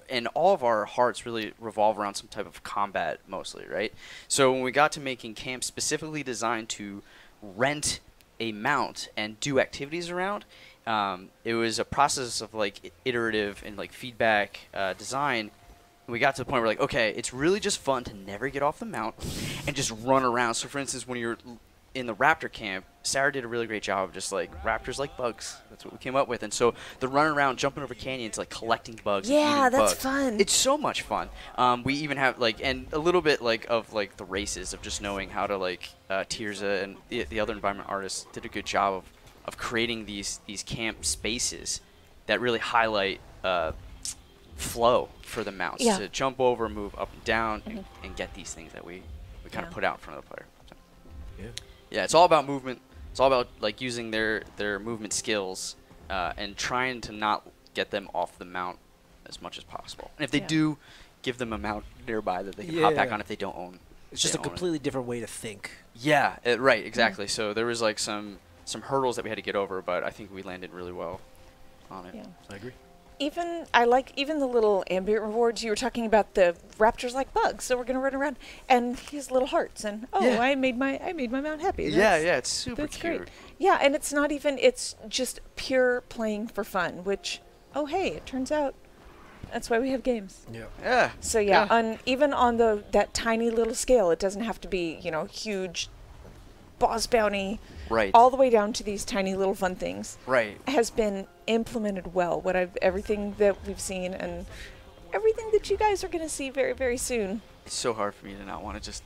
and all of our hearts really revolve around some type of combat mostly, right? So when we got to making camps specifically designed to rent a mount and do activities around, it was a process of, like, iterative and, like, feedback design. We got to the point where, like, okay, it's really just fun to never get off the mount and just run around. So, for instance, when you're in the raptor camp, Sarah did a really great job of just like raptors like bugs. That's what we came up with. And so they're running around, jumping over canyons, like collecting bugs. Yeah, and eating that's bugs. fun. It's so much fun. We even have like, and a little bit like of like the races of just knowing how to like Tirza and the other environment artists did a good job of creating these camp spaces that really highlight flow for the mounts to jump over, move up and down, and get these things that we kind of put out in front of the player. So. Yeah, it's all about movement. It's all about like using their movement skills and trying to not get them off the mount as much as possible. And if they do, give them a mount nearby that they can hop back on if they don't own. It's just a completely different way to think. Yeah, right, exactly. So there was like some hurdles that we had to get over, but I think we landed really well on it. Yeah. I agree. I like even the little ambient rewards. You were talking about the raptors like bugs, so we're gonna run around and here's little hearts and I made my mount happy. Yeah, it's super cute. Great. Yeah, and it's not even, it's just pure playing for fun, which hey, it turns out that's why we have games. Yeah. So even on that tiny little scale, it doesn't have to be, huge boss bounty. Right. All the way down to these tiny little fun things. Right. Has been implemented well. Everything that we've seen and everything that you guys are going to see very, very soon. It's so hard for me to not want to just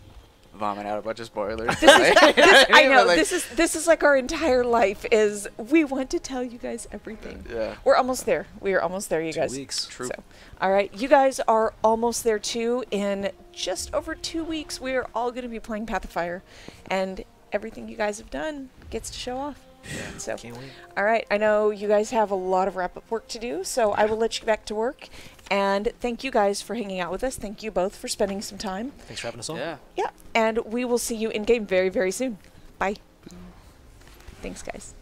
vomit out a bunch of spoilers. I know. Like, this is like our entire life is we want to tell you guys everything. Yeah. We're almost there. We are almost there, you guys. 2 weeks. True. So, all right. You guys are almost there too. In just over 2 weeks, we are all going to be playing Path of Fire, and everything you guys have done gets to show off. Yeah. So, Can't wait. all right. I know you guys have a lot of wrap-up work to do, so I will let you get back to work. And thank you guys for hanging out with us. Thank you both for spending some time. Thanks for having us on. Yeah. Yeah. And we will see you in game very, very soon. Bye. Thanks, guys.